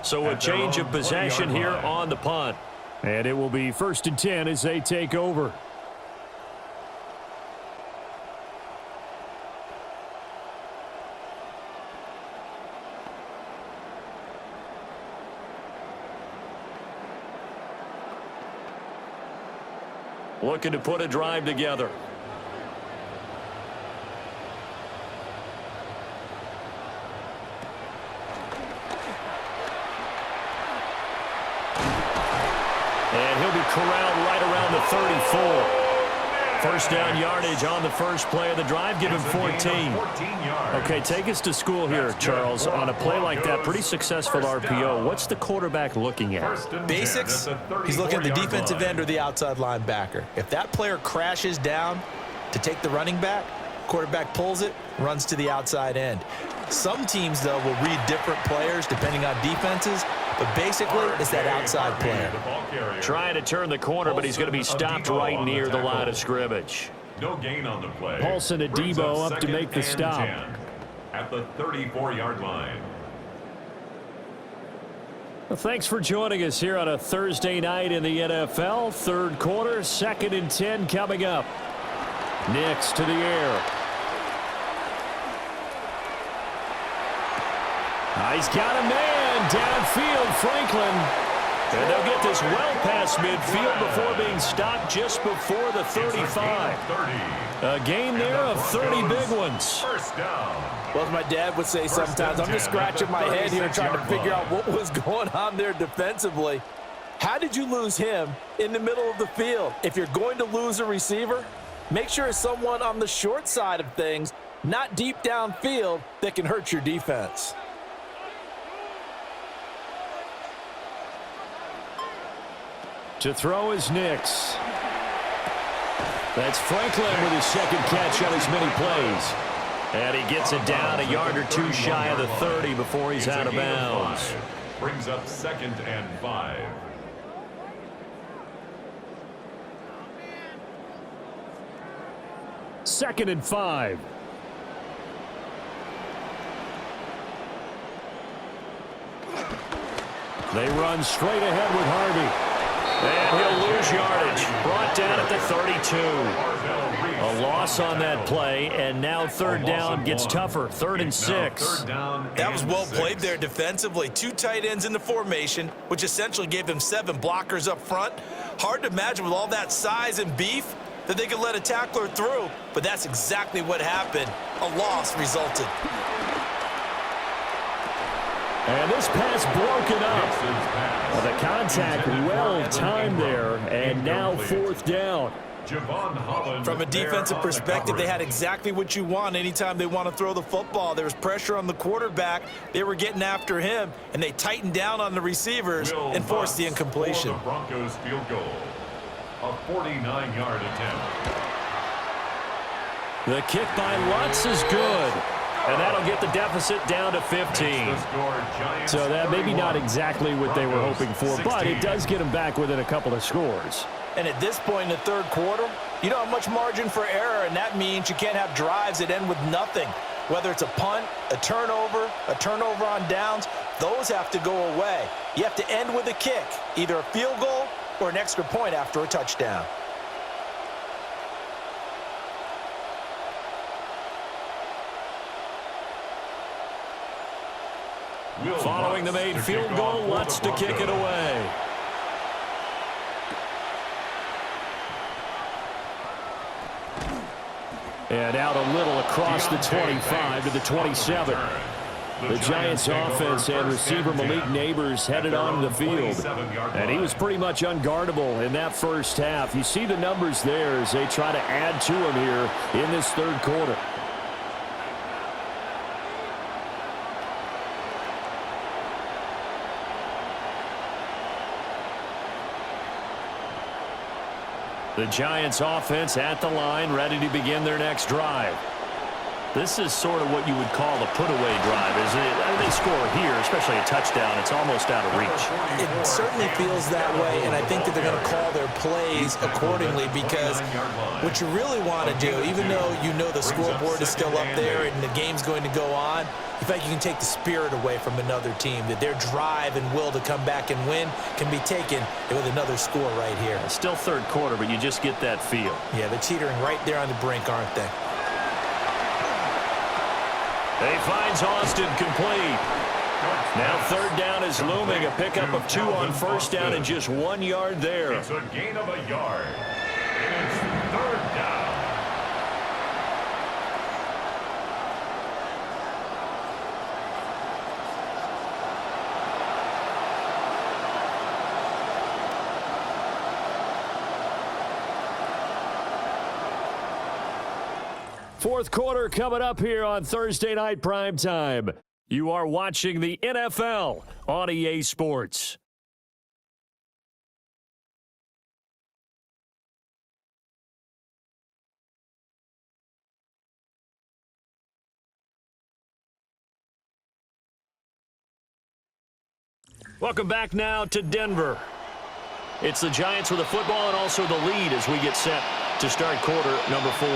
So a change of possession here on the punt. And it will be 1st and 10 as they take over. Looking to put a drive together. And he'll be corralled right around the 34. First down yardage on the first play of the drive. Give him 14. Okay, take us to school here, Charles. On a play like that, pretty successful RPO. What's the quarterback looking at? Basics, he's looking at the defensive end or the outside linebacker. If that player crashes down to take the running back, quarterback pulls it, runs to the outside end. Some teams, though, will read different players depending on defenses, but basically it's that outside player. Trying to turn the corner, but he's going to be stopped right near the line of scrimmage. No gain on the play. Paulson Adebo up to make the stop. At the 34-yard line. Well, thanks for joining us here on a Thursday night in the NFL. Third quarter, 2nd and 10 coming up. Nix to the air. He's got a man downfield, Franklin. And they'll get this well past midfield before being stopped just before the 35. A gain there of 30 big ones. First down. Well, as my dad would say sometimes, I'm just scratching my head here trying to figure out what was going on there defensively. How did you lose him in the middle of the field? If you're going to lose a receiver, make sure it's someone on the short side of things, not deep downfield, that can hurt your defense. To throw is Nix. That's Franklin with his second catch on as many plays. And he gets it down a yard or two shy of the 30 before he's out of bounds. Brings up 2nd and 5. Second and 5. They run straight ahead with Harvey. And he'll lose yardage. Brought down at the 32. A loss on that play, and now third down gets tougher. 3rd and 6. That was well played there defensively. 2 tight ends in the formation, which essentially gave them 7 blockers up front. Hard to imagine with all that size and beef that they could let a tackler through, but that's exactly what happened. A loss resulted. And this pass broken up. The contact well timed there, and now 4th down. From a defensive perspective, they had exactly what you want anytime they want to throw the football. There was pressure on the quarterback. They were getting after him, and they tightened down on the receivers and forced the incompletion. The Broncos field goal. A 49-yard attempt. The kick by Lutz is good. And that'll get the deficit down to 15. So that maybe not exactly what they were hoping for, but it does get them back within a couple of scores. And at this point in the third quarter, you don't have much margin for error, and that means you can't have drives that end with nothing. Whether it's a punt, a turnover on downs, those have to go away. You have to end with a kick, either a field goal or an extra point after a touchdown. Following the made field goal, Lutz to kick it away. And out a little across the 25 to the 27. The Giants offense and receiver Malik Nabers headed onto the field. And he was pretty much unguardable in that first half. You see the numbers there as they try to add to him here in this third quarter. The Giants offense at the line, ready to begin their next drive. This is sort of what you would call the put-away drive, isn't it? I mean, they score here, especially a touchdown. It's almost out of reach. It certainly feels that way, and I think that they're going to call their plays accordingly because what you really want to do, even though you know the scoreboard is still up there and the game's going to go on, in fact, you can take the spirit away from another team, that their drive and will to come back and win can be taken with another score right here. It's still third quarter, but you just get that feel. Yeah, they're teetering right there on the brink, aren't they? He finds Austin complete. Now third down is looming. A pickup of 2 on first down and just 1 yard there. It's a gain of a yard. It's third down. Fourth quarter coming up here on Thursday Night Primetime. You are watching the NFL on EA Sports. Welcome back now to Denver. It's the Giants with the football and also the lead as we get set to start quarter number 4.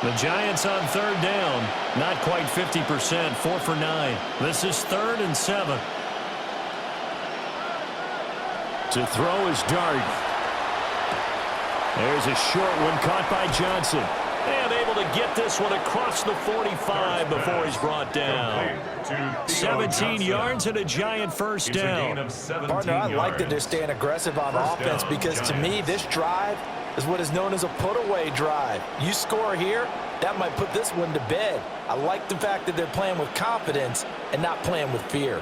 The Giants on third down, not quite 50%, 4 for 9. This is 3rd and 7. To throw is Dart. There's a short one caught by Johnson. And able to get this one across the 45 before he's brought down. 17 yards and a Giant first down. Partner, I like that they're staying aggressive on offense because to me, this drive is what is known as a put-away drive. You score here, that might put this one to bed. I like the fact that they're playing with confidence and not playing with fear.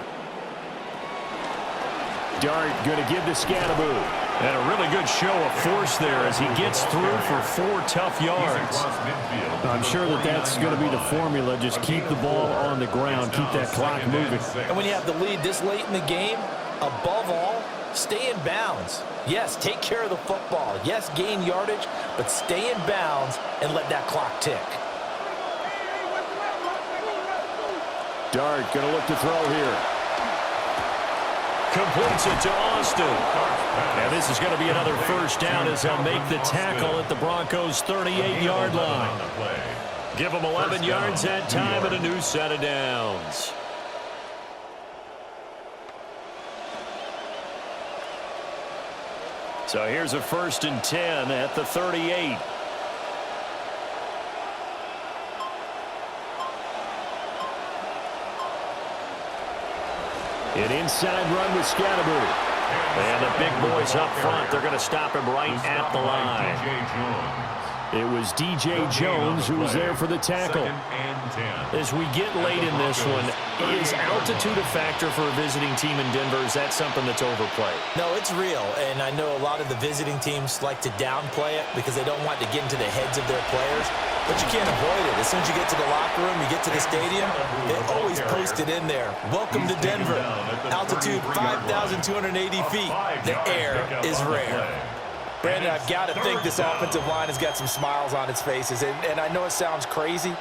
Dart going to give to Scatteroo. And a really good show of force there as he gets through for 4 tough yards. I'm sure that that's going to be the formula. Just keep the ball on the ground. Keep that clock moving. And when you have the lead this late in the game, above all, stay in bounds. Yes, take care of the football. Yes, gain yardage, but stay in bounds and let that clock tick. Dart going to look to throw here. Completes it to Austin. And this is going to be another first down as they'll make the tackle at the Broncos' 38-yard line. Give them 11 yards that time and a new set of downs. So here's a 1st and 10 at the 38. An inside run with Scatteroo. And the big boys up front, they're going to stop him right at the line. It was DJ Jones who was there for the tackle. As we get late in this one, is altitude a factor for a visiting team in Denver? Is that something that's overplayed? No, it's real, and I know a lot of the visiting teams like to downplay it because they don't want to get into the heads of their players, but you can't avoid it. As soon as you get to the locker room, you get to the stadium, they always post it in there. Welcome to Denver. Altitude 5,280 feet. The air is rare. Brandon, I've got to think this offensive line has got some smiles on its faces. And I know it sounds crazy,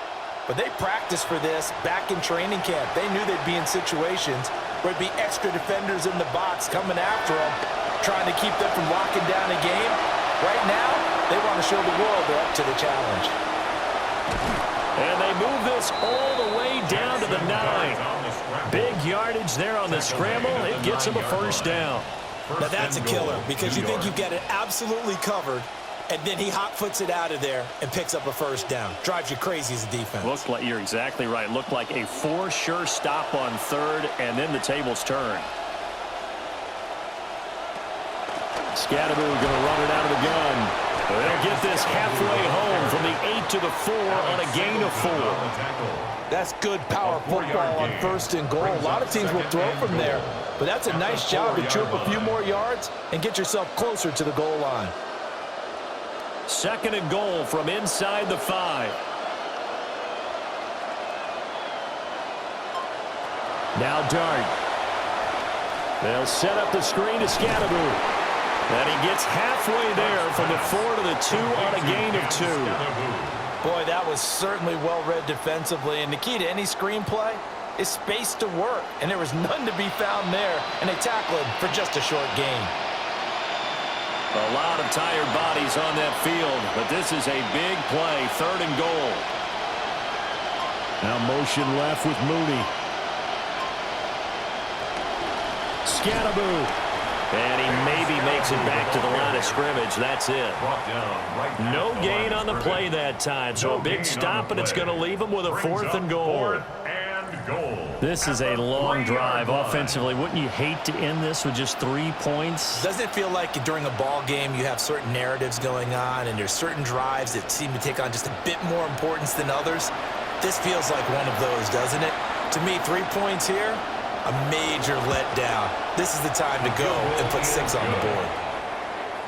but they practiced for this back in training camp. They knew they'd be in situations where it'd be extra defenders in the box coming after them, trying to keep them from locking down a game. Right now, they want to show the world they're up to the challenge. And they move this all the way down to the 9. Big yardage there on the scramble. It gets them a first down. Now that's a killer because you think you've got it absolutely covered, and then he hot-foots it out of there and picks up a first down. Drives you crazy as a defense. Looks like you're exactly right. Looked like a 4 sure stop on 3rd, and then the tables turn. Scatteroo going to run it out of the gun. They'll get this halfway home from the 8 to the 4 on a gain of 4. That's good power football on 1st and goal. A lot of teams will throw from there, but that's a nice job to chew up a few more yards and get yourself closer to the goal line. 2nd and goal from inside the 5. Now Dart. They'll set up the screen to Scatteroo. And he gets halfway there from the 4 to the 2 on a gain of 2. Boy, that was certainly well-read defensively. And the key to any screenplay is space to work. And there was none to be found there. And they tackled him for just a short gain. A lot of tired bodies on that field, but this is a big play, 3rd and goal. Now motion left with Mooney. Scatteroo. And he maybe makes it back to the line of scrimmage. That's it. No gain on the play that time. So a big stop, and it's going to leave him with a 4th and goal. This is a long drive offensively. Wouldn't you hate to end this with just 3 points? Doesn't it feel like during a ball game you have certain narratives going on and there's certain drives that seem to take on just a bit more importance than others? This feels like one of those, doesn't it? To me, 3 points here, a major letdown. This is the time to go and put 6 on the board.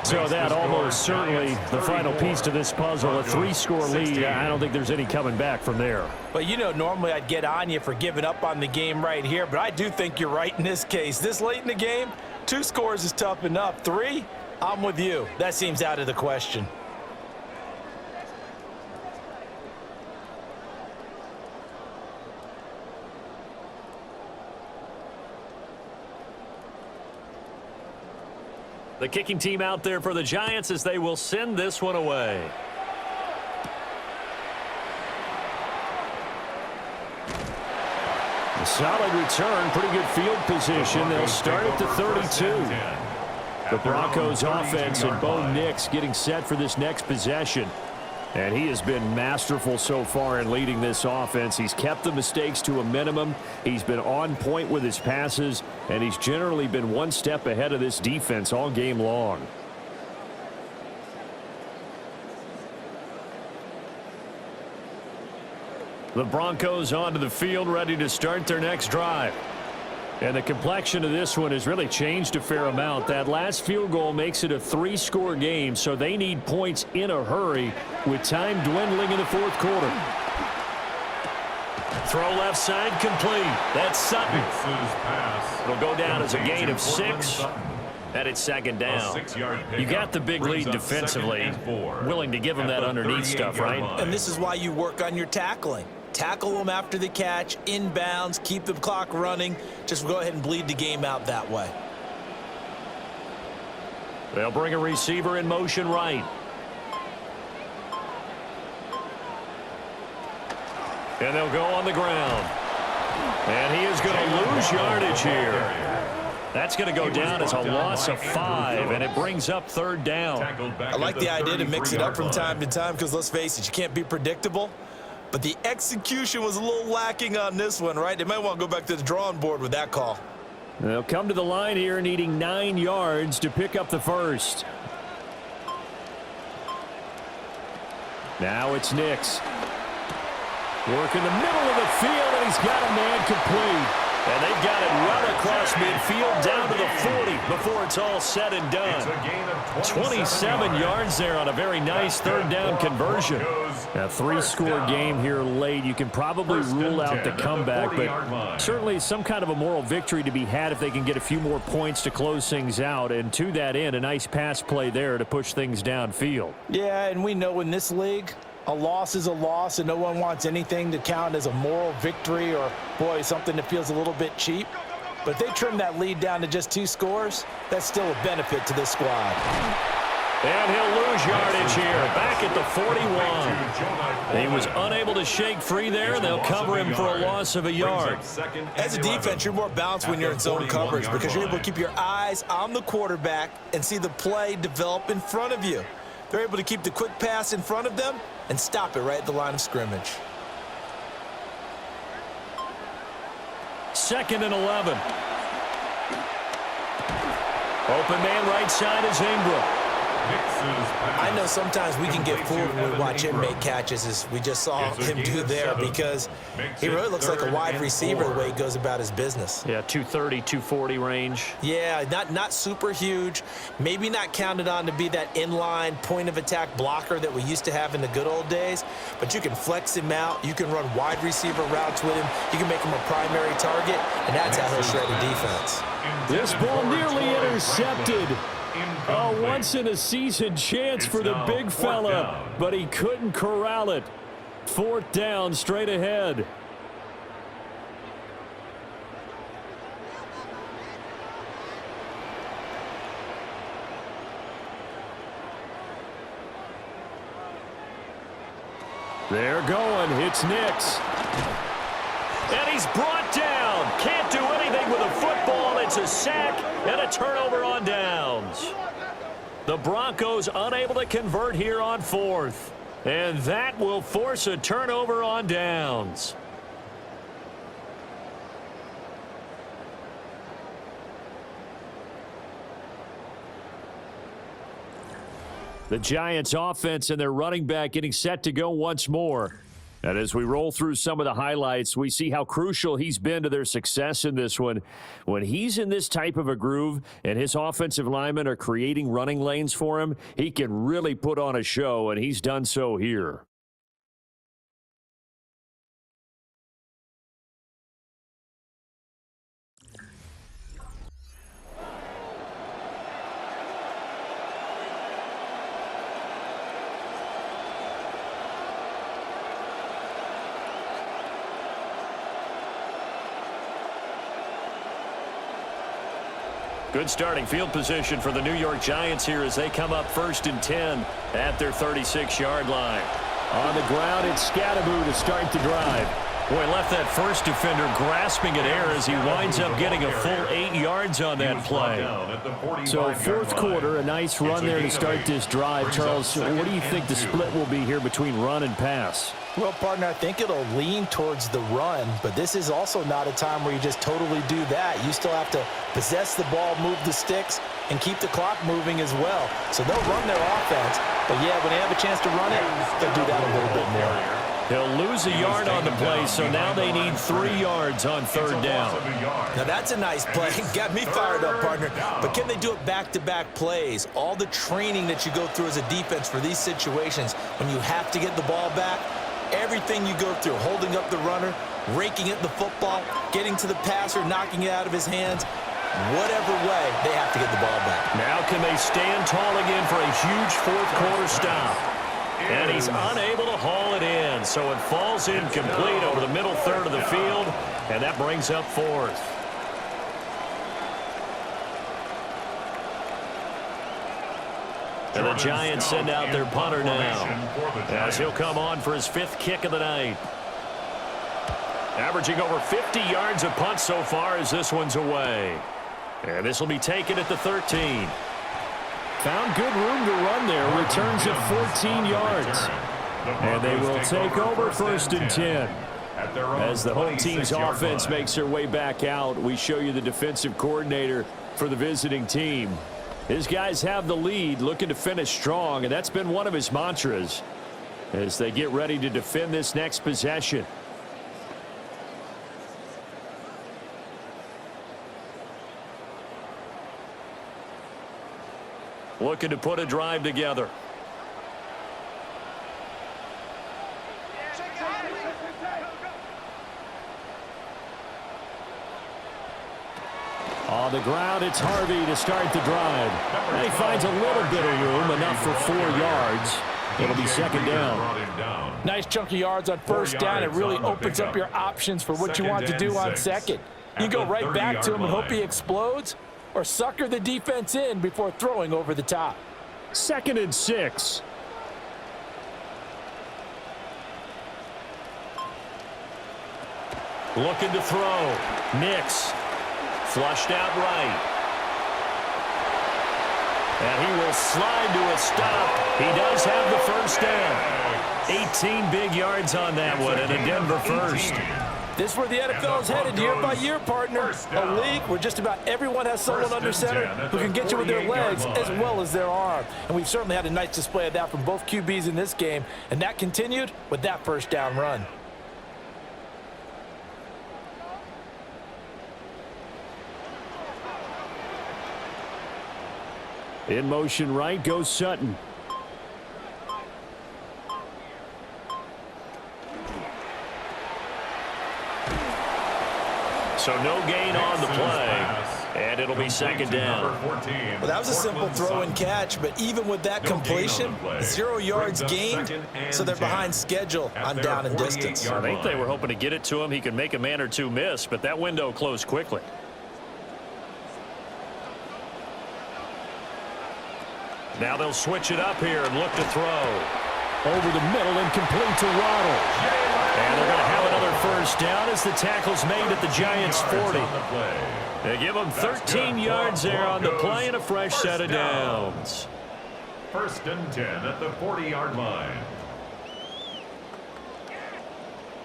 So that almost certainly the final piece to this puzzle, a 3-score lead. I don't think there's any coming back from there. But, you know, normally I'd get on you for giving up on the game right here, but I do think you're right in this case. This late in the game, 2 scores is tough enough. 3, I'm with you. That seems out of the question. The kicking team out there for the Giants as they will send this one away. A solid return, pretty good field position. They'll start at the 32. The Broncos offense and Bo Nix getting set for this next possession. And he has been masterful so far in leading this offense. He's kept the mistakes to a minimum. He's been on point with his passes, and he's generally been one step ahead of this defense all game long. The Broncos onto the field, ready to start their next drive. And the complexion of this one has really changed a fair amount. That last field goal makes it a 3-score game, so they need points in a hurry with time dwindling in the 4th quarter. Throw left side complete. That's Sutton. It'll go down as a gain of 6. And it's 2nd down. You got the big lead defensively. Willing to give him that underneath stuff, right? And this is why you work on your tackling. Tackle them after the catch, inbounds, keep the clock running. Just go ahead and bleed the game out that way. They'll bring a receiver in motion right. And they'll go on the ground. And he is going to lose yardage here. That's going to go down as a loss of 5, and it brings up 3rd down. I like the idea to mix it up from time to time because, let's face it, you can't be predictable. But the execution was a little lacking on this one, right? They might want to go back to the drawing board with that call. They'll come to the line here needing 9 yards to pick up the 1st. Now it's Nix. Work in the middle of the field, and he's got a man complete. And they've got it run across midfield down to the 40 before it's all said and done. 27 yards there on a very nice 3rd down conversion. A 3-score game here late. You can probably rule out the comeback, but certainly some kind of a moral victory to be had if they can get a few more points to close things out. And to that end, a nice pass play there to push things downfield. Yeah, and we know in this league, a loss is a loss, and no one wants anything to count as a moral victory or, boy, something that feels a little bit cheap. But if they trim that lead down to just 2 scores, that's still a benefit to this squad. And he'll lose yardage here, back at the 41. He was unable to shake free there, and they'll cover him for a loss of a yard. As a defense, you're more balanced when you're in zone coverage because you're able to keep your eyes on the quarterback and see the play develop in front of you. They're able to keep the quick pass in front of them and stop it right at the line of scrimmage. 2nd and 11. Open man right side is Ingram. I know sometimes we can get fooled when we watch him make catches, as we just saw him do there, because he really looks like a wide receiver the way he goes about his business. Yeah, 230, 240 range. Yeah, not super huge, maybe not counted on to be that inline point-of-attack blocker that we used to have in the good old days, but you can flex him out, you can run wide receiver routes with him, you can make him a primary target, and that's how he'll shred a defense. This ball nearly intercepted. A once-in-a-season chance for the big fella, but he couldn't corral it. 4th down, straight ahead. They're going. It's Nix. And he's brought down. Can't do anything with a football. It's a sack and a turnover on downs. The Broncos unable to convert here on 4th. And that will force a turnover on downs. The Giants offense and their running back getting set to go once more. And as we roll through some of the highlights, we see how crucial he's been to their success in this one. When he's in this type of a groove and his offensive linemen are creating running lanes for him, he can really put on a show, and he's done so here. Good starting field position for the New York Giants here as they come up 1st and 10 at their 36-yard line. On the ground, it's Scatteroo to start the drive. Boy, left that first defender grasping at air as he winds up getting a full 8 yards on that play. So 4th quarter, a nice run there to start this drive. Charles, what do you think the split will be here between run and pass? Well, partner, I think it'll lean towards the run, but this is also not a time where you just totally do that. You still have to possess the ball, move the sticks, and keep the clock moving as well. So they'll run their offense, but yeah, when they have a chance to run it, they'll do that a little bit more. He'll lose a yard on the play, so now they need 3 yards on 3rd down. Now that's a nice play. Got me fired up, partner. But can they do it back-to-back plays? All the training that you go through as a defense for these situations, when you have to get the ball back, everything you go through, holding up the runner, raking at the football, getting to the passer, knocking it out of his hands, whatever way, they have to get the ball back. Now can they stand tall again for a huge 4th quarter stop? And he's unable to haul it in, so it falls incomplete over the middle third of the field, and that brings up 4th. And the Giants send out their punter now, as he'll come on for his 5th kick of the night. Averaging over 50 yards a punt so far as this one's away. And this will be taken at the 13. Found good room to run there. Returns at 14 yards. And they will take over 1st and 10. As the home team's offense makes their way back out, we show you the defensive coordinator for the visiting team. His guys have the lead, looking to finish strong, and that's been one of his mantras as they get ready to defend this next possession. Looking to put a drive together. On the ground, it's Harvey to start the drive. And he finds a little bit of room, enough for 4 yards. It'll be 2nd down. Nice chunk of yards on 1st down. It really opens up your options for what you want to do on 2nd. You go right back to him and hope he explodes, or sucker the defense in before throwing over the top. 2nd and 6. Looking to throw. Nix. Flushed out right. And he will slide to a stop. He does have the 1st down. 18 big yards on that one, and a Denver 1st. This is where the NFL is headed year by year, partner. A league where just about everyone has someone under center who can get you with their legs as well as their arm. And we've certainly had a nice display of that from both QBs in this game, and that continued with that first down run. In motion right goes Sutton. So no gain on the play, and it'll be second down. Well, that was a simple throw and catch, but even with that completion, 0 yards gained, so they're behind schedule on down and distance. I think they were hoping to get it to him. He could make a man or two miss, but that window closed quickly. Now they'll switch it up here and look to throw. Over the middle and complete to Waddle. And they're going to have another first down as the tackle's made at the Giants' 40. They give them 13 yards there on the play and a fresh set of downs. 1st and 10 at the 40-yard line.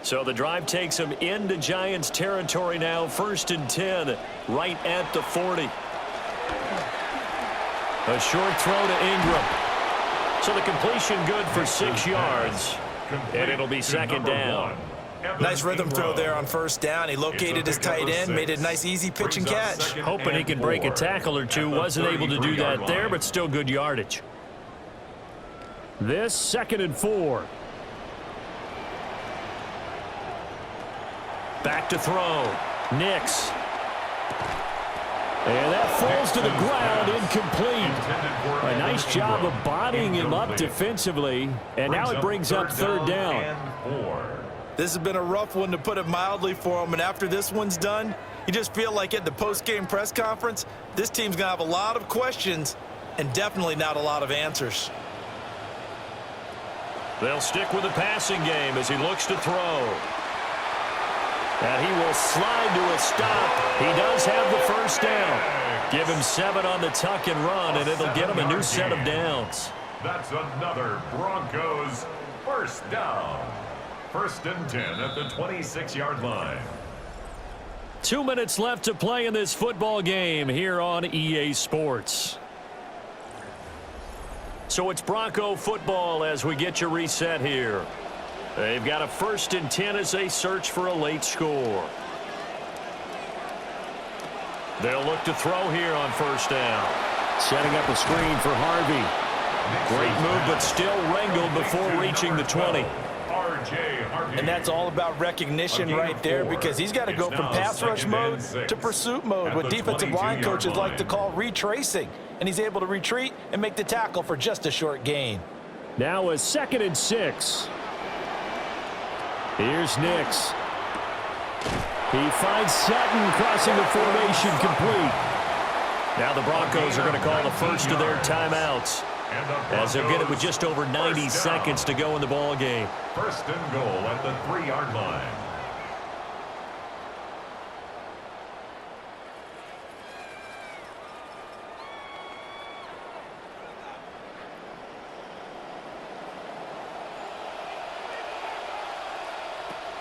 So the drive takes them into Giants territory now. 1st and 10 right at the 40. A short throw to Ingram. So the completion good for 6 yards. And it'll be second down. Nice rhythm throw there on first down. He located his tight end, made it a nice easy pitch and catch. Hoping he can break a tackle or two. Wasn't able to do that there, but still good yardage. This 2nd and 4. Back to throw. Nix. And that falls to the ground, incomplete. A nice job of bodying him up defensively, and now it brings up 3rd down. This has been a rough one, to put it mildly, for him, and after this one's done, you just feel like at the post-game press conference, this team's going to have a lot of questions and definitely not a lot of answers. They'll stick with the passing game as he looks to throw. And he will slide to a stop. He does have the first down. Give him 7 on the tuck and run, and it'll get him a new set of downs. That's another Broncos first down. 1st and 10 at the 26-yard line. 2 minutes left to play in this football game here on EA Sports. So it's Bronco football as we get you reset here. They've got a 1st and 10 as they search for a late score. They'll look to throw here on first down. Setting up a screen for Harvey. Great move, but still wrangled before reaching the 20. And that's all about recognition right there, because he's got to go from pass rush mode to pursuit mode, what defensive line coaches like to call retracing. And he's able to retreat and make the tackle for just a short gain. Now a 2nd and 6. Here's Nix. He finds Sutton crossing the formation, complete. Now the Broncos are going to call the first of their timeouts, as they'll get it with just over 90 seconds to go in the ball game. 1st and goal at the 3-yard line.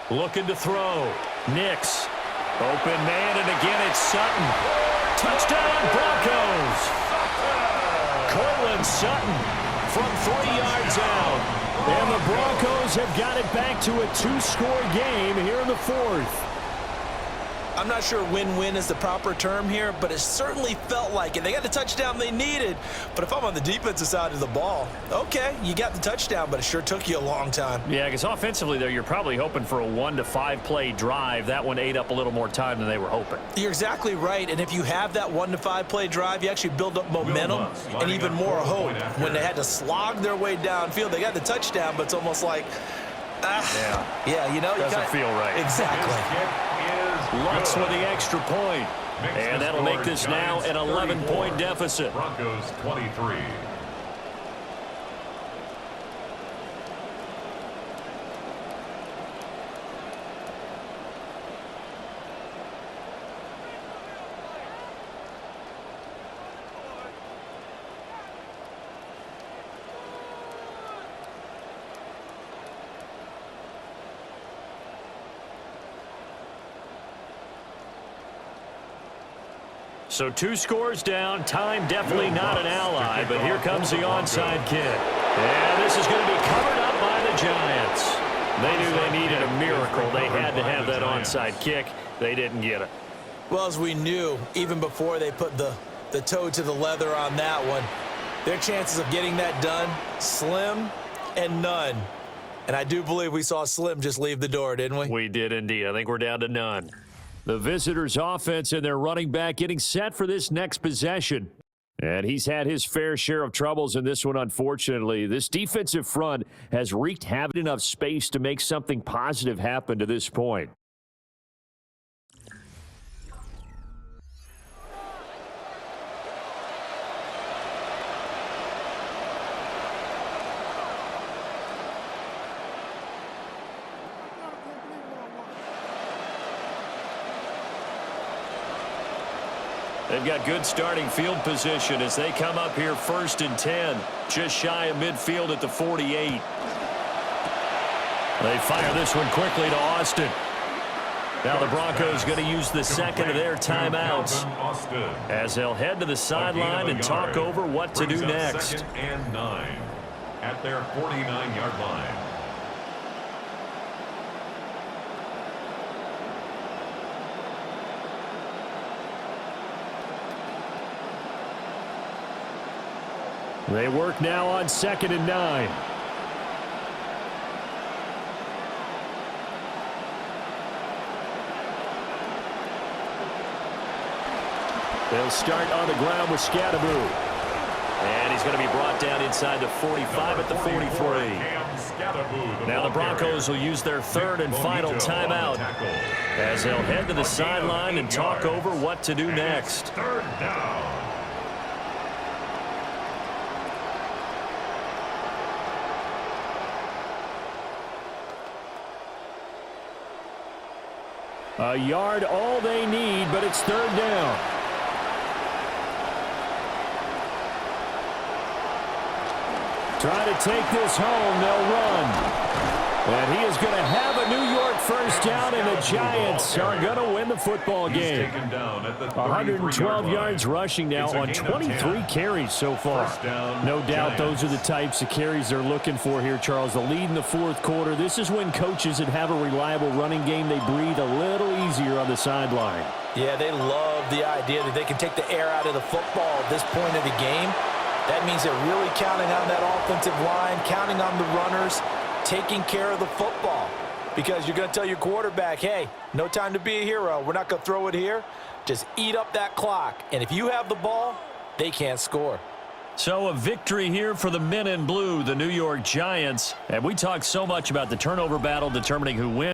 Looking to throw. Nix. Open man, and again it's Sutton. Touchdown, Broncos. Cortland Sutton from 3 yards out. And the Broncos have got it back to a 2-score game here in the 4th. I'm not sure win-win is the proper term here, but it certainly felt like it. They got the touchdown they needed, but if I'm on the defensive side of the ball, okay, you got the touchdown, but it sure took you a long time. Yeah, because offensively there, you're probably hoping for a 1 to 5 play drive. That one ate up a little more time than they were hoping. You're exactly right, and if you have that 1 to 5 play drive, you actually build up momentum and even more hope. When they had to slog their way downfield, they got the touchdown, but it's almost like, yeah, you know, doesn't feel right. Exactly. Lutz with the extra point. And that'll make this now an 11-point deficit. Broncos 23. So 2 scores down. Time definitely not an ally, but here comes the onside kick. And this is going to be covered up by the Giants. They knew they needed a miracle. They had to have that onside kick. They didn't get it. Well, as we knew, even before they put the toe to the leather on that one, their chances of getting that done, slim and none. And I do believe we saw Slim just leave the door, didn't we? We did indeed. I think we're down to none. The visitors' offense and their running back getting set for this next possession. And he's had his fair share of troubles in this one, unfortunately. This defensive front has wreaked havoc, enough space to make something positive happen to this point. They've got good starting field position as they come up here 1st and 10, just shy of midfield at the 48. They fire this one quickly to Austin. Now the Broncos going to use the second of their timeouts as they'll head to the sideline and talk over what to do next. 2nd and 9 at their 49-yard line. They work now on 2nd and 9. They'll start on the ground with Scatteroo. And he's going to be brought down inside the 45 at the 43. Now the Broncos will use their 3rd and final timeout as they'll head to the sideline and talk over what to do next. 3rd down. A yard all they need, but it's 3rd down. Trying to take this home, they'll run. And he is going to have a New York 1st down, and the Giants are going to win the football game. 112 yards rushing now on 23 carries so far. No doubt those are the types of carries they're looking for here, Charles. The lead in the 4th quarter. This is when coaches that have a reliable running game, they breathe a little easier on the sideline. Yeah, they love the idea that they can take the air out of the football at this point of the game. That means they're really counting on that offensive line, counting on the runners, taking care of the football, because you're going to tell your quarterback, hey, no time to be a hero. We're not going to throw it here. Just eat up that clock. And if you have the ball, they can't score. So a victory here for the men in blue, the New York Giants. And we talked so much about the turnover battle determining who wins.